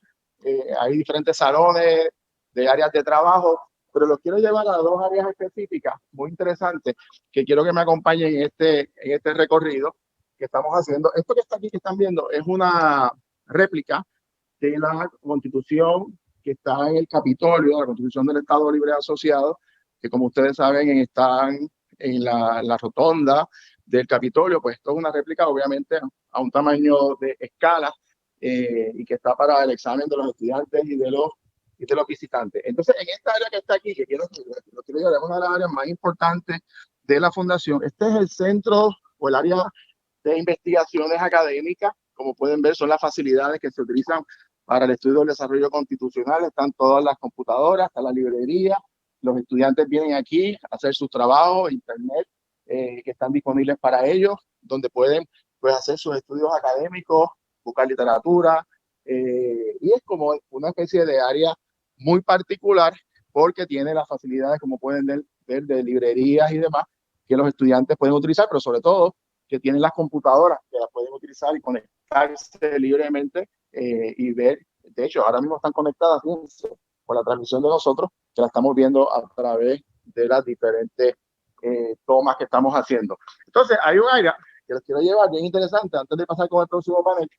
hay diferentes salones de áreas de trabajo, pero los quiero llevar a 2 áreas específicas muy interesantes que quiero que me acompañen en este recorrido que estamos haciendo. Esto que está aquí, que están viendo, es una réplica de la Constitución que está en el Capitolio, la Constitución del Estado Libre Asociado, que como ustedes saben están en la rotonda del Capitolio. Pues esto es una réplica obviamente a un tamaño de escala y que está para el examen de los estudiantes y de los visitantes. Entonces, en esta área que está aquí, que quiero llevar, es una de las áreas más importantes de la fundación. Este es el centro o el área de investigaciones académicas. Como pueden ver, son las facilidades que se utilizan para el estudio del desarrollo constitucional. Están todas las computadoras, está la librería. Los estudiantes vienen aquí a hacer sus trabajos, internet, que están disponibles para ellos, donde pueden hacer sus estudios académicos, buscar literatura, y es como una especie de área muy particular porque tiene las facilidades, como pueden ver, de librerías y demás que los estudiantes pueden utilizar, pero sobre todo que tienen las computadoras que las pueden utilizar y conectarse libremente y ver. De hecho, ahora mismo están conectadas, fíjense, por la transmisión de nosotros, que la estamos viendo a través de las diferentes tomas que estamos haciendo. Entonces, hay un área que les quiero llevar bien interesante antes de pasar con el próximo panel,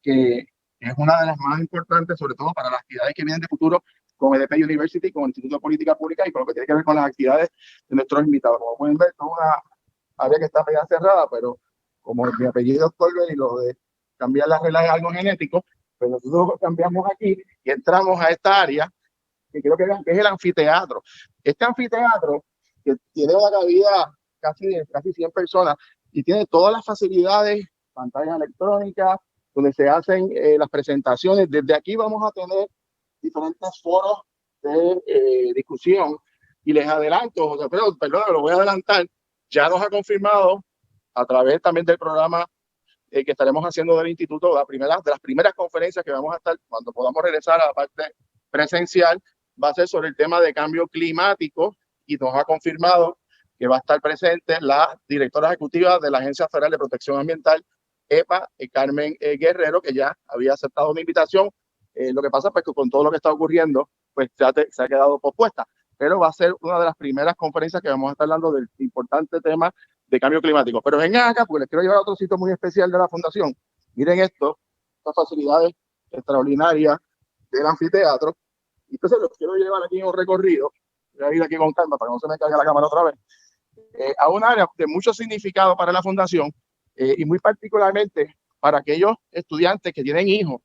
que es una de las más importantes, sobre todo para las actividades que vienen de futuro con EDP University, con el Instituto de Política Pública y con lo que tiene que ver con las actividades de nuestros invitados. Como pueden ver, es una área que está media cerrada, pero como mi apellido es Colbert y lo de cambiar las reglas es algo genético, pues nosotros cambiamos aquí y entramos a esta área que quiero que vean, que es el anfiteatro. Este anfiteatro, que tiene una cabida casi 100 personas y tiene todas las facilidades, pantallas electrónicas, donde se hacen las presentaciones. Desde aquí vamos a tener diferentes foros de discusión. Y les adelanto, José Alfredo, perdón, lo voy a adelantar, ya nos ha confirmado a través también del programa que estaremos haciendo del instituto, de las primeras conferencias que vamos a estar cuando podamos regresar a la parte presencial, va a ser sobre el tema de cambio climático, y nos ha confirmado que va a estar presente la directora ejecutiva de la Agencia Federal de Protección Ambiental, EPA, Carmen Guerrero, que ya había aceptado una invitación. Lo que pasa es que con todo lo que está ocurriendo, pues se ha quedado pospuesta, pero va a ser una de las primeras conferencias que vamos a estar hablando del importante tema de cambio climático. Pero vengan acá porque les quiero llevar a otro sitio muy especial de la fundación. Miren esto, estas facilidades extraordinarias del anfiteatro. Entonces los quiero llevar aquí en un recorrido, voy a ir aquí con calma para que no se me caiga la cámara otra vez, a un área de mucho significado para la fundación y muy particularmente para aquellos estudiantes que tienen hijos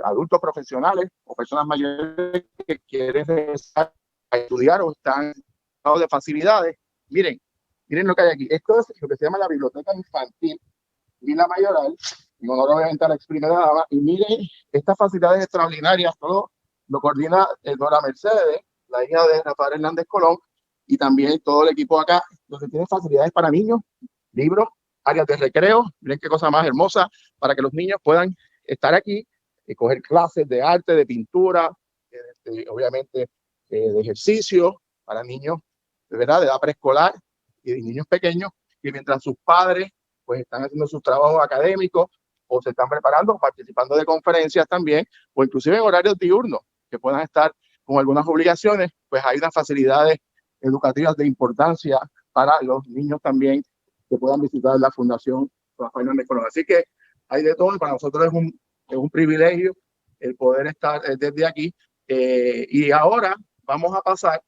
adultos profesionales o personas mayores que quieren regresar a estudiar o están de facilidades. Miren lo que hay aquí. Esto es lo que se llama la biblioteca infantil Vila Mayoral, en honor obviamente a la ex primera dama. Y miren estas facilidades extraordinarias, todo lo coordina Dora Mercedes, la hija de Rafael Hernández Colón, y también todo el equipo acá, donde tiene facilidades para niños, libros, áreas de recreo. Miren qué cosa más hermosa para que los niños puedan estar aquí y coger clases de arte, de pintura, obviamente de ejercicio para niños de verdad de edad preescolar y de niños pequeños, que mientras sus padres pues están haciendo sus trabajos académicos o se están preparando, participando de conferencias también, o inclusive en horarios diurnos, que puedan estar con algunas obligaciones, pues hay unas facilidades educativas de importancia para los niños también que puedan visitar la Fundación Rafael Hernández Colón. Así que hay de todo y para nosotros es un privilegio el poder estar desde aquí. Y ahora vamos a pasar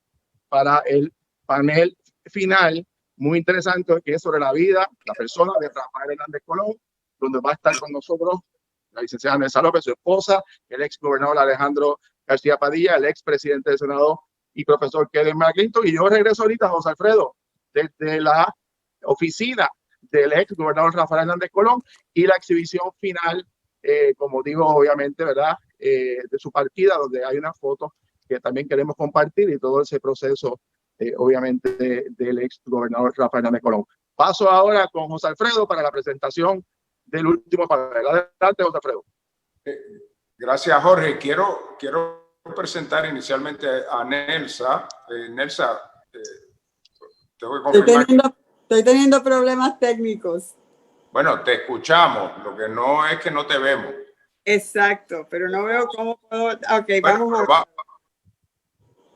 para el panel final, muy interesante, que es sobre la vida, la persona de Rafael Hernández Colón, donde va a estar con nosotros la licenciada Nelsa López, su esposa, el ex gobernador Alejandro García Padilla, el ex presidente del Senado y profesor Kenneth McClintock. Y yo regreso ahorita, José Alfredo, desde la oficina del ex gobernador Rafael Hernández Colón y la exhibición final, como digo, obviamente, ¿verdad? De su partida, donde hay una foto que también queremos compartir y todo ese proceso, obviamente, del ex gobernador Rafael Hernández Colón. Paso ahora con José Alfredo para la presentación del último panel. Adelante, José Alfredo. Gracias, Jorge. Quiero presentar inicialmente a Nelsa. Nelsa, tengo que confirmar. Estoy teniendo problemas técnicos. Bueno, te escuchamos, lo que no es que no te vemos. Exacto, pero no veo cómo puedo. Ok, bueno, vamos a ver.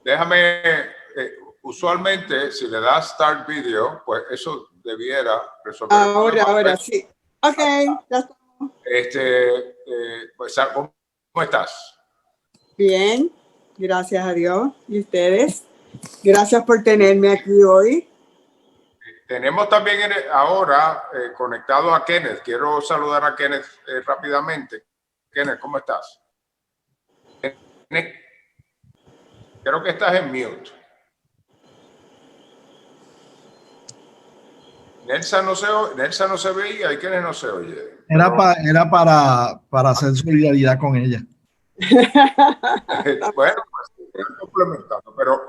Déjame, usualmente si le das Start Video, pues eso debiera resolver. Ahora sí. Ok, ya estamos. Pues, ¿cómo estás? Bien, gracias a Dios. ¿Y ustedes? Gracias por tenerme aquí hoy. Tenemos también ahora conectado a Kenneth. Quiero saludar a Kenneth rápidamente. Kenneth, ¿cómo estás? Kenneth, creo que estás en mute. Nelsa no se veía y Kenneth no se oye. Era para hacer solidaridad con ella. Bueno, pues complementando, pero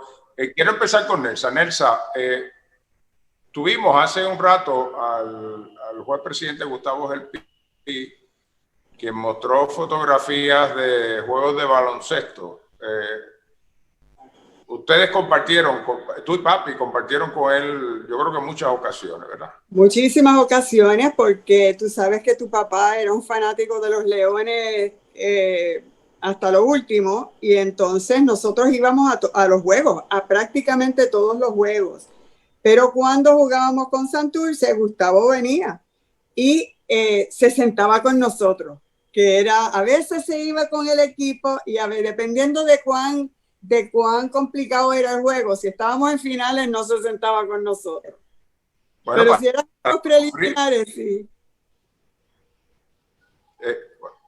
quiero empezar con Nelsa. Nelsa, tuvimos hace un rato al juez presidente Gustavo Gelpi, quien mostró fotografías de juegos de baloncesto. Ustedes compartieron, tú y papi compartieron con él, yo creo que en muchas ocasiones, ¿verdad? Muchísimas ocasiones, porque tú sabes que tu papá era un fanático de los Leones hasta lo último, y entonces nosotros íbamos a los juegos, a prácticamente todos los juegos. Pero cuando jugábamos con Santurce, Gustavo venía y se sentaba con nosotros, que era, a veces se iba con el equipo y a ver, dependiendo de cuán complicado era el juego, si estábamos en finales no se sentaba con nosotros. Bueno, pero si eran los preliminares, sí.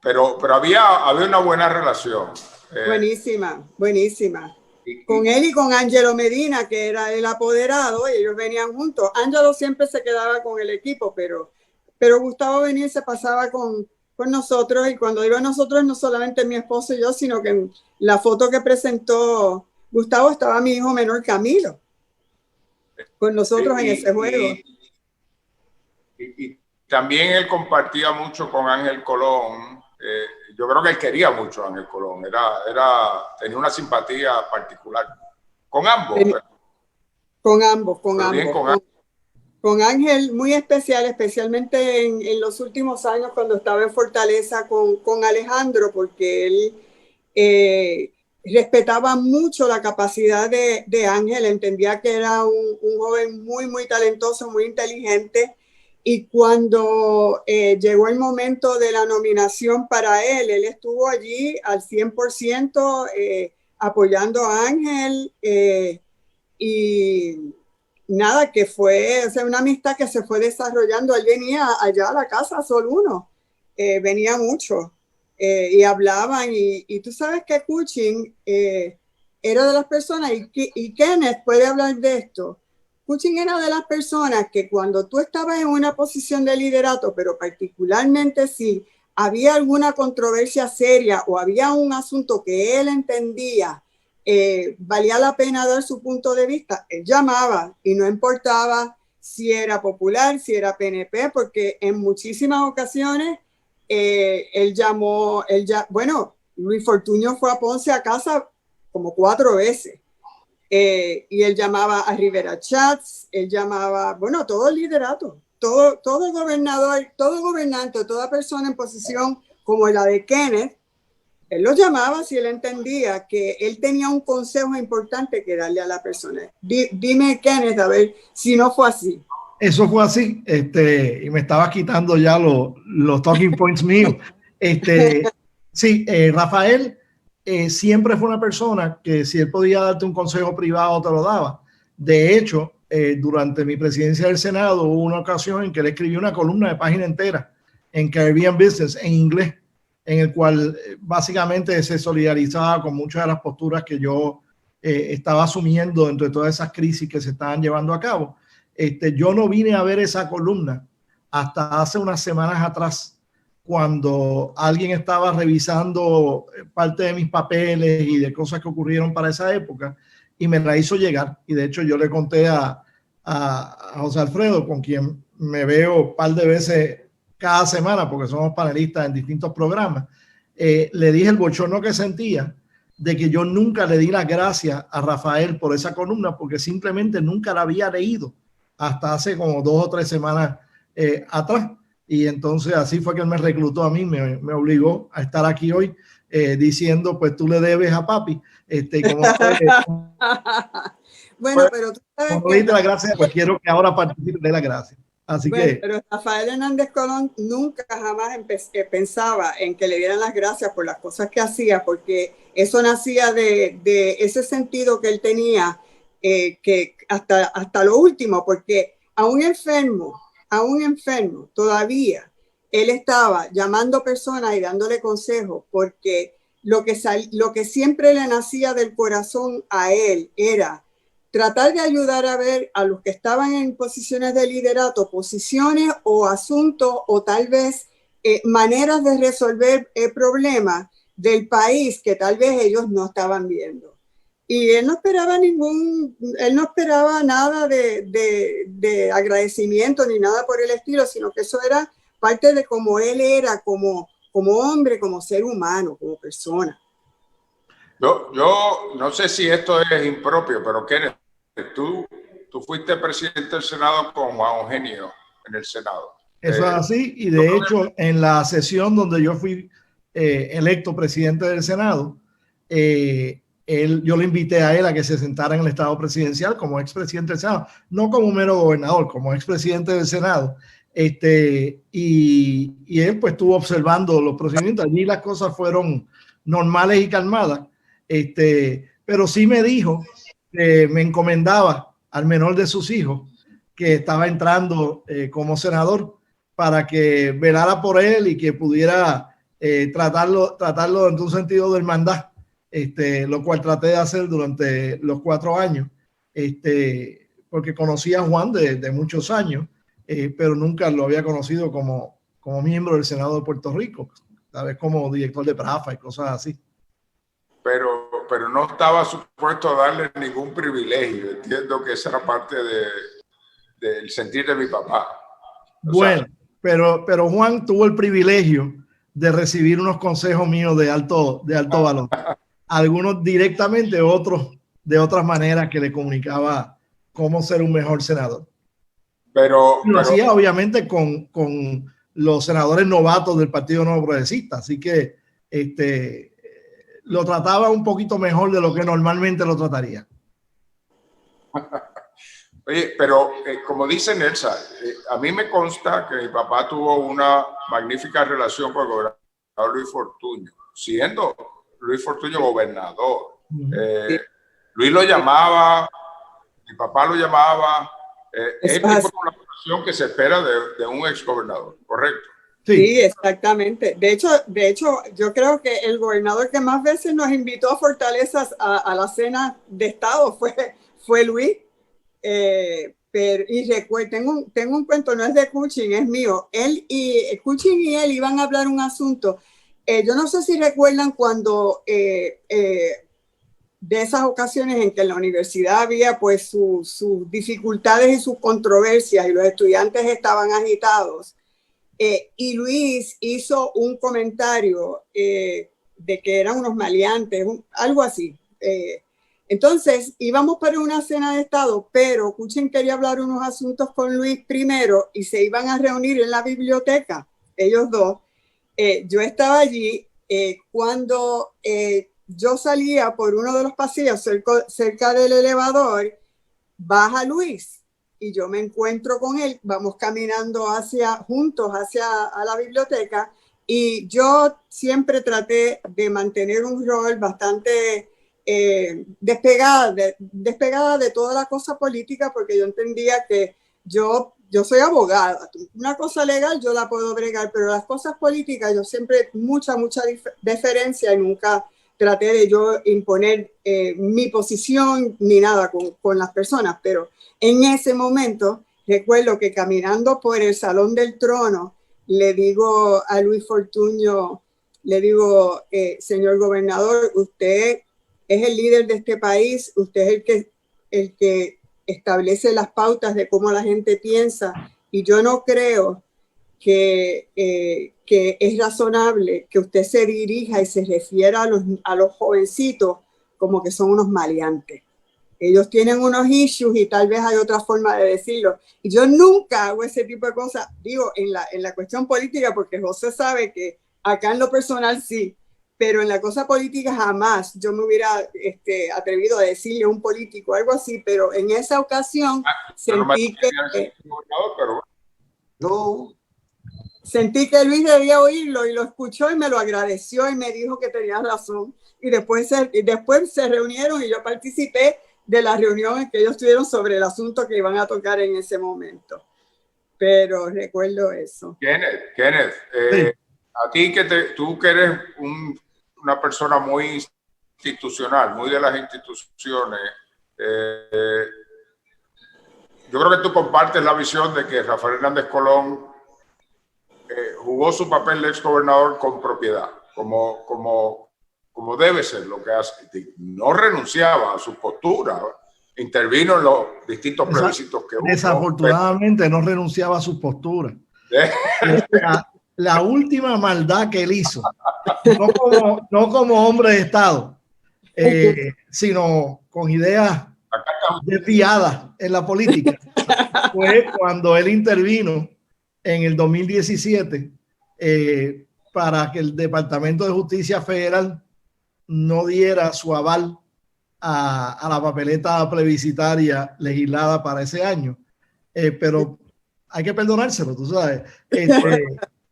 Pero había una buena relación. Buenísima. Con él y con Ángelo Medina, que era el apoderado, y ellos venían juntos. Ángelo siempre se quedaba con el equipo, pero Gustavo venía y se pasaba con nosotros, y cuando digo nosotros, no solamente mi esposo y yo, sino que en la foto que presentó Gustavo estaba mi hijo menor Camilo con nosotros en ese juego. Y también él compartía mucho con Ángel Colón. Yo creo que él quería mucho a Ángel Colón, tenía una simpatía particular con ambos. Con ambos. Con Ángel muy especial, especialmente en los últimos años cuando estaba en Fortaleza con Alejandro, porque él respetaba mucho la capacidad de Ángel, entendía que era un joven muy talentoso, muy inteligente. Y cuando llegó el momento de la nominación para él estuvo allí al 100% apoyando a Ángel y nada, que fue una amistad que se fue desarrollando. Él venía allá a la casa Sol 1, venía mucho y hablaban y tú sabes que Cushing era de las personas, y Kenneth puede hablar de esto. Cushing era de las personas que cuando tú estabas en una posición de liderato, pero particularmente si había alguna controversia seria o había un asunto que él entendía valía la pena dar su punto de vista, él llamaba y no importaba si era popular, si era PNP, porque en muchísimas ocasiones él llamó, bueno, Luis Fortuño fue a Ponce a casa como 4 veces. Y él llamaba a Rivera Chats, él llamaba, bueno, todo el liderato, todo gobernador, todo gobernante, toda persona en posición como la de Kenneth, él lo llamaba si él entendía que él tenía un consejo importante que darle a la persona. Dime, Kenneth, a ver si no fue así. Eso fue así, y me estabas quitando ya los talking points míos. Sí, Rafael siempre fue una persona que si él podía darte un consejo privado te lo daba. De hecho, durante mi presidencia del Senado hubo una ocasión en que él escribió una columna de página entera en Caribbean Business en inglés, en el cual básicamente se solidarizaba con muchas de las posturas que yo estaba asumiendo dentro de todas esas crisis que se estaban llevando a cabo. Yo no vine a ver esa columna hasta hace unas semanas atrás, cuando alguien estaba revisando parte de mis papeles y de cosas que ocurrieron para esa época y me la hizo llegar. Y de hecho yo le conté a José Alfredo, con quien me veo un par de veces cada semana porque somos panelistas en distintos programas, le dije el bochorno que sentía de que yo nunca le di las gracias a Rafael por esa columna porque simplemente nunca la había leído hasta hace como 2 o 3 semanas atrás. Y entonces así fue que él me reclutó a mí, me obligó a estar aquí hoy diciendo, pues tú le debes a papi. Bueno, pero tú sabes como le diste la gracia, pues quiero que ahora participe de la gracia. Así bueno, que... Pero Rafael Hernández Colón nunca jamás pensaba en que le dieran las gracias por las cosas que hacía, porque eso nacía de ese sentido que él tenía, que hasta lo último, porque a un enfermo todavía él estaba llamando personas y dándole consejos, porque lo que siempre le nacía del corazón a él era tratar de ayudar a ver a los que estaban en posiciones de liderato, posiciones o asuntos o tal vez maneras de resolver problemas del país que tal vez ellos no estaban viendo. Y él no esperaba nada de agradecimiento ni nada por el estilo, sino que eso era parte de cómo él era como hombre, como ser humano, como persona. Yo no sé si esto es impropio, pero Kenneth, tú fuiste presidente del Senado con Juan Eugenio en el Senado. Eso es así, y de hecho en la sesión donde yo fui electo presidente del Senado, yo le invité a él a que se sentara en el estado presidencial como expresidente del Senado, no como mero gobernador, como expresidente del Senado. Y él pues estuvo observando los procedimientos. Allí las cosas fueron normales y calmadas, pero sí me dijo que me encomendaba al menor de sus hijos que estaba entrando como senador para que velara por él y que pudiera tratarlo en un sentido de hermandad, lo cual traté de hacer durante los 4 años, porque conocía a Juan de muchos años, pero nunca lo había conocido como miembro del Senado de Puerto Rico, tal vez como director de PRAFA y cosas así. Pero no estaba supuesto a darle ningún privilegio. Entiendo que esa era parte del sentir de mi papá. Bueno, pero Juan tuvo el privilegio de recibir unos consejos míos de alto valor. Algunos directamente, otros de otras maneras que le comunicaba cómo ser un mejor senador. Pero lo hacía obviamente con los senadores novatos del Partido Nuevo Progresista, así que lo trataba un poquito mejor de lo que normalmente lo trataría. Oye, pero como dice Nelsa, a mí me consta que mi papá tuvo una magnífica relación con el gobernador Luis Fortuño, siendo Luis Fortuño gobernador. Luis lo llamaba, mi papá lo llamaba, es el tipo de colaboración que se espera de un exgobernador, ¿correcto? Sí, exactamente. De hecho, yo creo que el gobernador que más veces nos invitó a Fortalezas a la cena de Estado fue Luis. Y recuerdo, tengo un cuento, no es de Cushing, es mío. Cushing y él iban a hablar un asunto. Yo no sé si recuerdan cuando de esas ocasiones en que en la universidad había pues sus dificultades y sus controversias y los estudiantes estaban agitados. Y Luis hizo un comentario de que eran unos maleantes, algo así. Entonces íbamos para una cena de Estado, pero Cushing quería hablar unos asuntos con Luis primero y se iban a reunir en la biblioteca, ellos dos. Yo estaba allí cuando yo salía por uno de los pasillos cerca del elevador, baja Luis. Y yo me encuentro con él, vamos caminando juntos hacia la biblioteca, y yo siempre traté de mantener un rol bastante despegada de toda la cosa política, porque yo entendía que yo soy abogada, una cosa legal yo la puedo bregar, pero las cosas políticas yo siempre mucha deferencia, y nunca traté de yo imponer mi posición ni nada con las personas. Pero en ese momento recuerdo que caminando por el Salón del Trono le digo a Luis Fortuño, le digo, señor gobernador, usted es el líder de este país, usted es el que establece las pautas de cómo la gente piensa, y yo no creo que es razonable que usted se dirija y se refiera a los jovencitos como que son unos maleantes. Ellos tienen unos issues y tal vez hay otra forma de decirlo. Y yo nunca hago ese tipo de cosas, digo, en la cuestión política, porque José sabe que acá en lo personal sí, pero en la cosa política jamás yo me hubiera atrevido a decirle a un político algo así, pero en esa ocasión sentí que Luis debía oírlo, y lo escuchó y me lo agradeció y me dijo que tenía razón. Y después se reunieron y yo participé de la reunión en que ellos tuvieron sobre el asunto que iban a tocar en ese momento. Pero recuerdo eso. Kenneth, a ti tú que eres una persona muy institucional, muy de las instituciones, yo creo que tú compartes la visión de que Rafael Hernández Colón jugó su papel de exgobernador con propiedad, como debe ser lo que hace. No renunciaba a su postura, intervino en los distintos plebiscitos que hubo. Desafortunadamente no renunciaba a su postura. La última maldad que él hizo, no como hombre de Estado, sino con ideas desviadas en la política, fue cuando él intervino en el 2017 para que el Departamento de Justicia Federal no diera su aval a la papeleta plebiscitaria legislada para ese año. Pero hay que perdonárselo, tú sabes.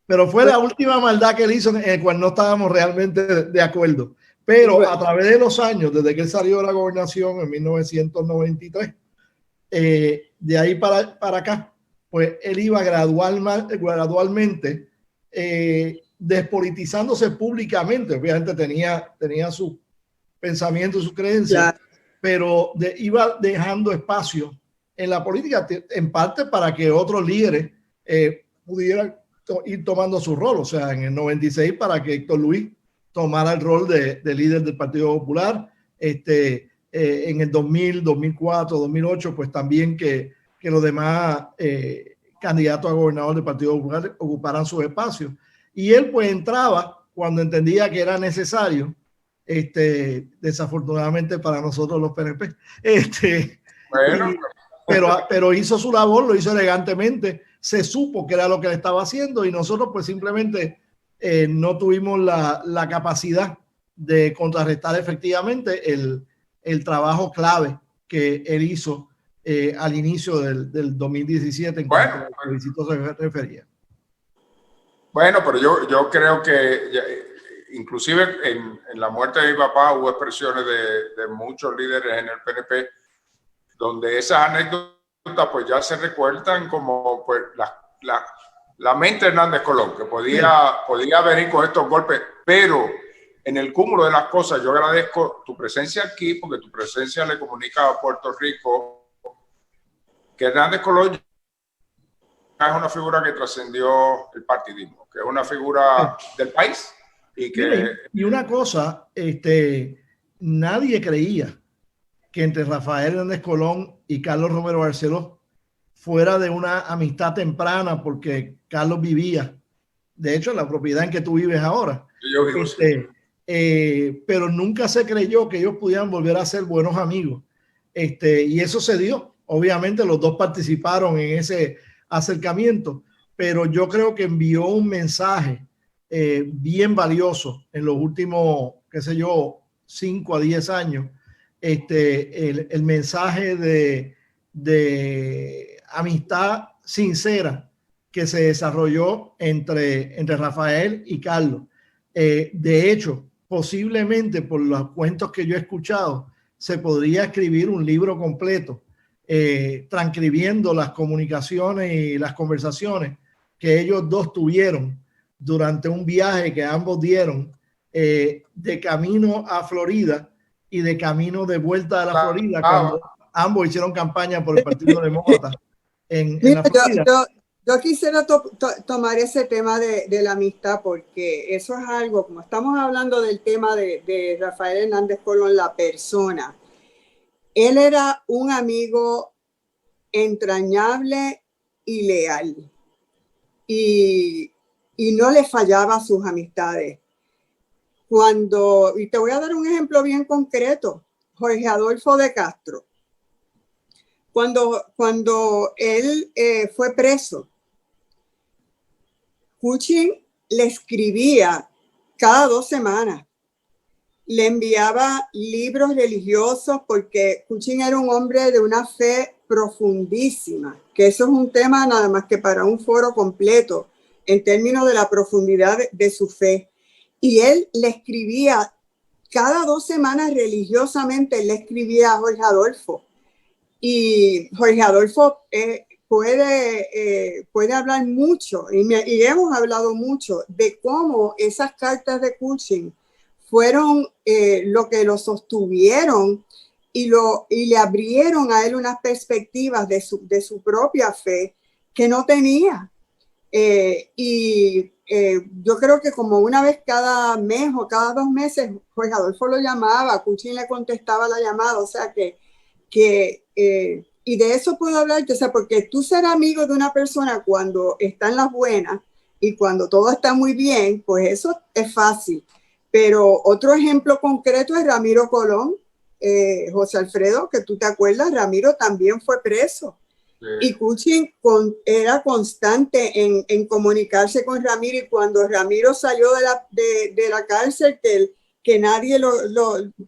Pero fue la última maldad que él hizo, en el cual no estábamos realmente de acuerdo. Pero a través de los años, desde que él salió de la gobernación en 1993, de ahí para acá, pues él iba gradualmente despolitizándose públicamente. Obviamente tenía sus pensamientos, sus creencias, pero iba dejando espacio en la política, en parte para que otros líderes pudieran ir tomando su rol. O sea, en el 96 para que Héctor Luis tomara el rol de líder del Partido Popular, en el 2000, 2004, 2008, pues también que los demás candidatos a gobernador del Partido Popular ocuparan sus espacios. Y él pues entraba cuando entendía que era necesario, desafortunadamente para nosotros los PNP, pero hizo su labor, lo hizo elegantemente, se supo que era lo que le estaba haciendo, y nosotros pues simplemente no tuvimos la capacidad de contrarrestar efectivamente el trabajo clave que él hizo al inicio del 2017 en cuanto al plebiscito se refería. Bueno, pero yo creo que inclusive en la muerte de mi papá hubo expresiones de muchos líderes en el PNP donde esas anécdotas pues ya se recuerdan como pues la mente de Hernández Colón, que podía venir con estos golpes, pero en el cúmulo de las cosas yo agradezco tu presencia aquí, porque tu presencia le comunica a Puerto Rico que Hernández Colón es una figura que trascendió el partidismo, que es una figura del país y que... Y una cosa, nadie creía que entre Rafael Hernández Colón y Carlos Romero Barceló fuera de una amistad temprana, porque Carlos vivía, de hecho, en la propiedad en que tú vives ahora. Yo vivo, pero nunca se creyó que ellos pudieran volver a ser buenos amigos. Y eso se dio. Obviamente los dos participaron en ese acercamiento, pero yo creo que envió un mensaje bien valioso en los últimos, qué sé yo, 5 a 10 años. El mensaje de amistad sincera que se desarrolló entre Rafael y Carlos. De hecho, posiblemente por los cuentos que yo he escuchado, se podría escribir un libro completo transcribiendo las comunicaciones y las conversaciones que ellos dos tuvieron durante un viaje que ambos dieron de camino a Florida y de camino de vuelta a la Florida, cuando ambos hicieron campaña por el Partido Demócrata en la Florida. Yo quisiera tomar ese tema de la amistad, porque eso es algo, como estamos hablando del tema de Rafael Hernández Colón, la persona. Él era un amigo entrañable y leal, y no le fallaba a sus amistades. Y te voy a dar un ejemplo bien concreto, Jorge Adolfo de Castro. Cuando él fue preso, Cushing le escribía cada 2 semanas, le enviaba libros religiosos, porque Cushing era un hombre de una fe profundísima, que eso es un tema nada más que para un foro completo en términos de la profundidad de su fe. Y él le escribía cada 2 semanas religiosamente, le escribía a Jorge Adolfo. Y Jorge Adolfo puede hablar mucho, y hemos hablado mucho de cómo esas cartas de Cushing fueron lo que lo sostuvieron y le abrieron a él unas perspectivas de su propia fe que no tenía. Yo creo que como una vez cada mes o cada 2 meses, Jorge Adolfo lo llamaba, Cushing le contestaba la llamada, o sea y de eso puedo hablarte, o sea, porque tú ser amigo de una persona cuando está en las buenas y cuando todo está muy bien, pues eso es fácil. Pero otro ejemplo concreto es Ramiro Colón, José Alfredo, que tú te acuerdas, Ramiro también fue preso. Sí. Y Cushing era constante en comunicarse con Ramiro, y cuando Ramiro salió de la cárcel, que nadie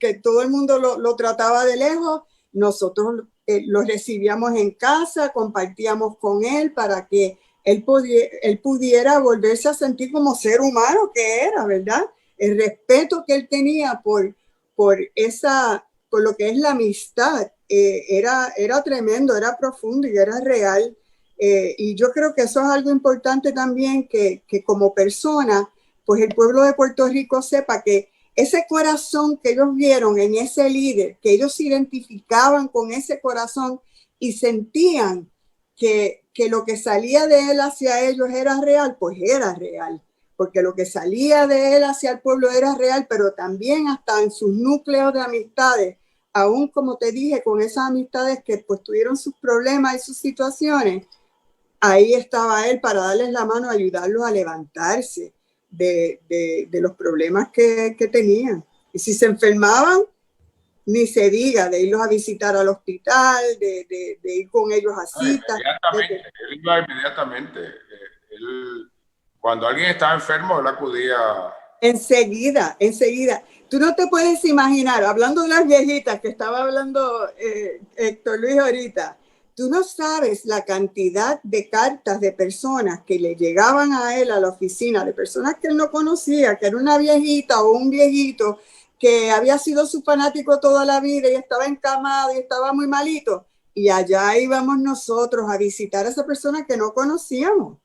que todo el mundo lo trataba de lejos, nosotros lo recibíamos en casa, compartíamos con él para que él pudiera volverse a sentir como ser humano que era, ¿verdad? El respeto que él tenía por lo que es la amistad era tremendo, era profundo y era real. Y yo creo que eso es algo importante también, que como persona, pues el pueblo de Puerto Rico sepa que ese corazón que ellos vieron en ese líder, que ellos se identificaban con ese corazón y sentían que lo que salía de él hacia ellos era real, pues era real. Porque lo que salía de él hacia el pueblo era real, pero también hasta en sus núcleos de amistades, aún como te dije, con esas amistades que pues tuvieron sus problemas y sus situaciones, ahí estaba él para darles la mano, ayudarlos a levantarse de los problemas que tenían. Y si se enfermaban, ni se diga, de irlos a visitar al hospital, de ir con ellos a citas. Él iba inmediatamente. Cuando alguien estaba enfermo, él acudía. Enseguida. Tú no te puedes imaginar, hablando de las viejitas que estaba hablando Héctor Luis ahorita, tú no sabes la cantidad de cartas de personas que le llegaban a él a la oficina, de personas que él no conocía, que era una viejita o un viejito que había sido su fanático toda la vida y estaba encamado y estaba muy malito. Y allá íbamos nosotros a visitar a esa persona que no conocíamos.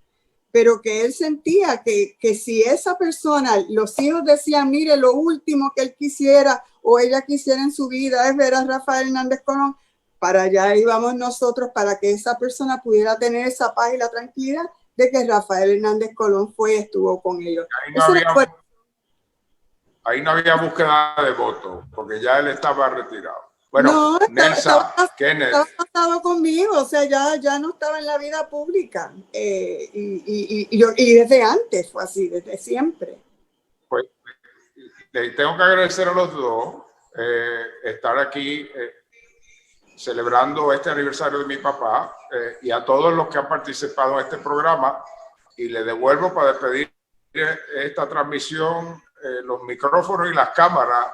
pero que él sentía que si esa persona, los hijos decían, mire, lo último que él quisiera o ella quisiera en su vida es ver a Rafael Hernández Colón, para allá íbamos nosotros para que esa persona pudiera tener esa paz y la tranquilidad de que Rafael Hernández Colón fue y estuvo con ellos. Ahí no había búsqueda de votos, porque ya él estaba retirado. Bueno, no, Nelsa, estaba casado conmigo, o sea, ya no estaba en la vida pública. Y desde antes fue así, desde siempre. Pues tengo que agradecer a los dos estar aquí celebrando este aniversario de mi papá y a todos los que han participado en este programa. Y le devuelvo para despedir esta transmisión los micrófonos y las cámaras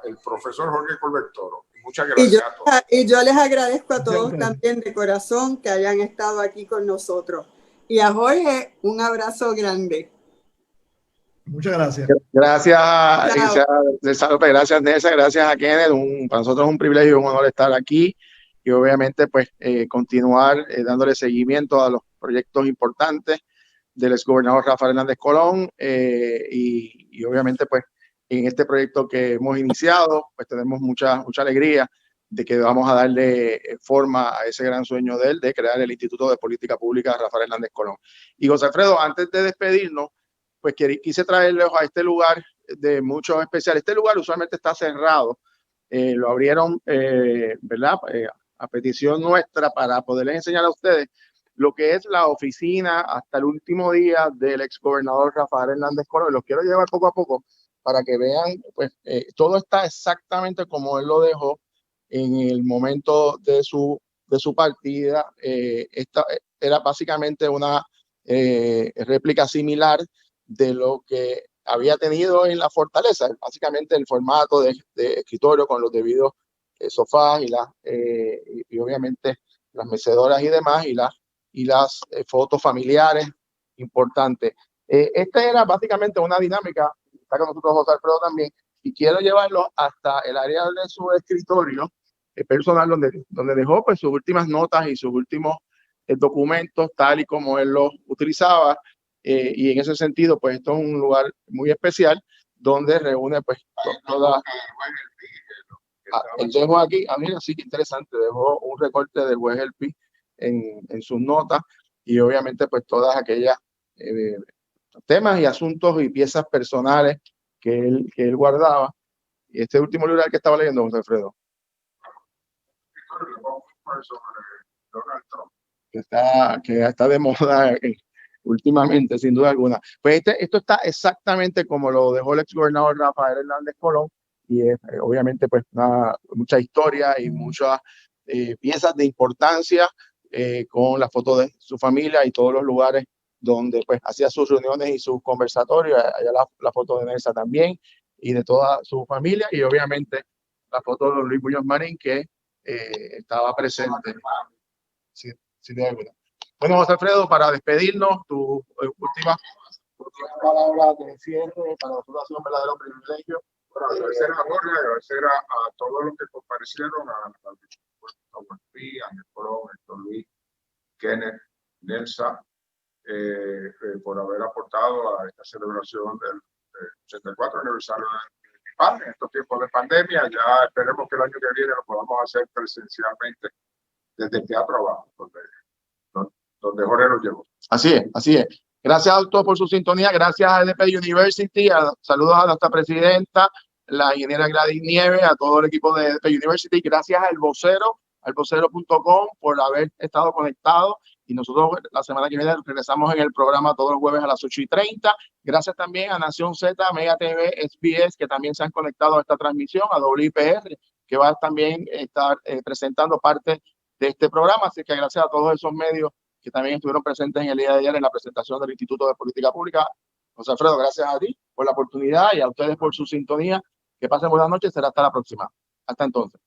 al profesor Jorge Colbert Toro. Muchas gracias a todos. Y yo les agradezco a todos también de corazón que hayan estado aquí con nosotros. Y a Jorge, un abrazo grande. Muchas gracias. Gracias, gracias Nelsa, gracias a Kenneth. Para nosotros es un privilegio y un honor estar aquí y obviamente pues continuar dándole seguimiento a los proyectos importantes del exgobernador Rafael Hernández Colón y obviamente pues en este proyecto que hemos iniciado pues tenemos mucha alegría de que vamos a darle forma a ese gran sueño de él de crear el Instituto de Política Pública Rafael Hernández Colón. Y José Alfredo, antes de despedirnos, pues quise traerles a este lugar de muchos especiales. Este lugar usualmente está cerrado, lo abrieron, ¿verdad? A petición nuestra para poderles enseñar a ustedes lo que es la oficina hasta el último día del exgobernador Rafael Hernández Colón. Los quiero llevar poco a poco para que vean, pues todo está exactamente como él lo dejó en el momento de su partida. Esta era básicamente una réplica similar de lo que había tenido en la fortaleza, básicamente el formato de escritorio con los debidos sofás y obviamente las mecedoras y demás y las fotos familiares importantes. Esta era básicamente una dinámica, está con nosotros José Alfredo también, y quiero llevarlo hasta el área de su escritorio personal donde dejó pues sus últimas notas y sus últimos documentos tal y como él los utilizaba. Y en ese sentido, pues esto es un lugar muy especial donde reúne pues todas. Dejo aquí, mira, sí que interesante, dejó un recorte del juez El Pi en sus notas y obviamente pues todas aquellas temas y asuntos y piezas personales que él guardaba. Y este último lugar que estaba leyendo, José Alfredo, que está de moda últimamente, sin duda alguna. Pues esto está exactamente como lo dejó el exgobernador Rafael Hernández Colón y es obviamente pues mucha historia y muchas piezas de importancia con la foto de su familia y todos los lugares donde pues hacía sus reuniones y sus conversatorios. Allá la foto de Nelsa también y de toda su familia y obviamente la foto de Luis Muñoz Marín que estaba presente. Sí, sin duda alguna. Bueno, José Alfredo, para despedirnos, tu última palabra de cierre para nosotros ha sido un verdadero privilegio. Bueno, agradecer a Jorge, agradecer a todos los que comparecieron, a Ángel Colón, Héctor Luis, Kenneth, Nelsa, por haber aportado a esta celebración del 84 aniversario de mi padre en estos tiempos de pandemia. Ya esperemos que el año que viene lo podamos hacer presencialmente desde el teatro abajo, donde Jorge nos llevó. Así es, así es. Gracias a todos por su sintonía, gracias a EDP University, saludos a nuestra presidenta, la ingeniera Gladys Nieves, a todo el equipo de EDP University, gracias al vocero, al vocero.com por haber estado conectado y nosotros la semana que viene regresamos en el programa todos los jueves a las 8:30. Gracias también a Nación Z, Mega TV, SBS, que también se han conectado a esta transmisión, a WIPR, que va a también estar presentando parte de este programa, así que gracias a todos esos medios que también estuvieron presentes en el día de ayer en la presentación del Instituto de Política Pública. José Alfredo, gracias a ti por la oportunidad y a ustedes por su sintonía. Que pasen buenas noches, será hasta la próxima. Hasta entonces.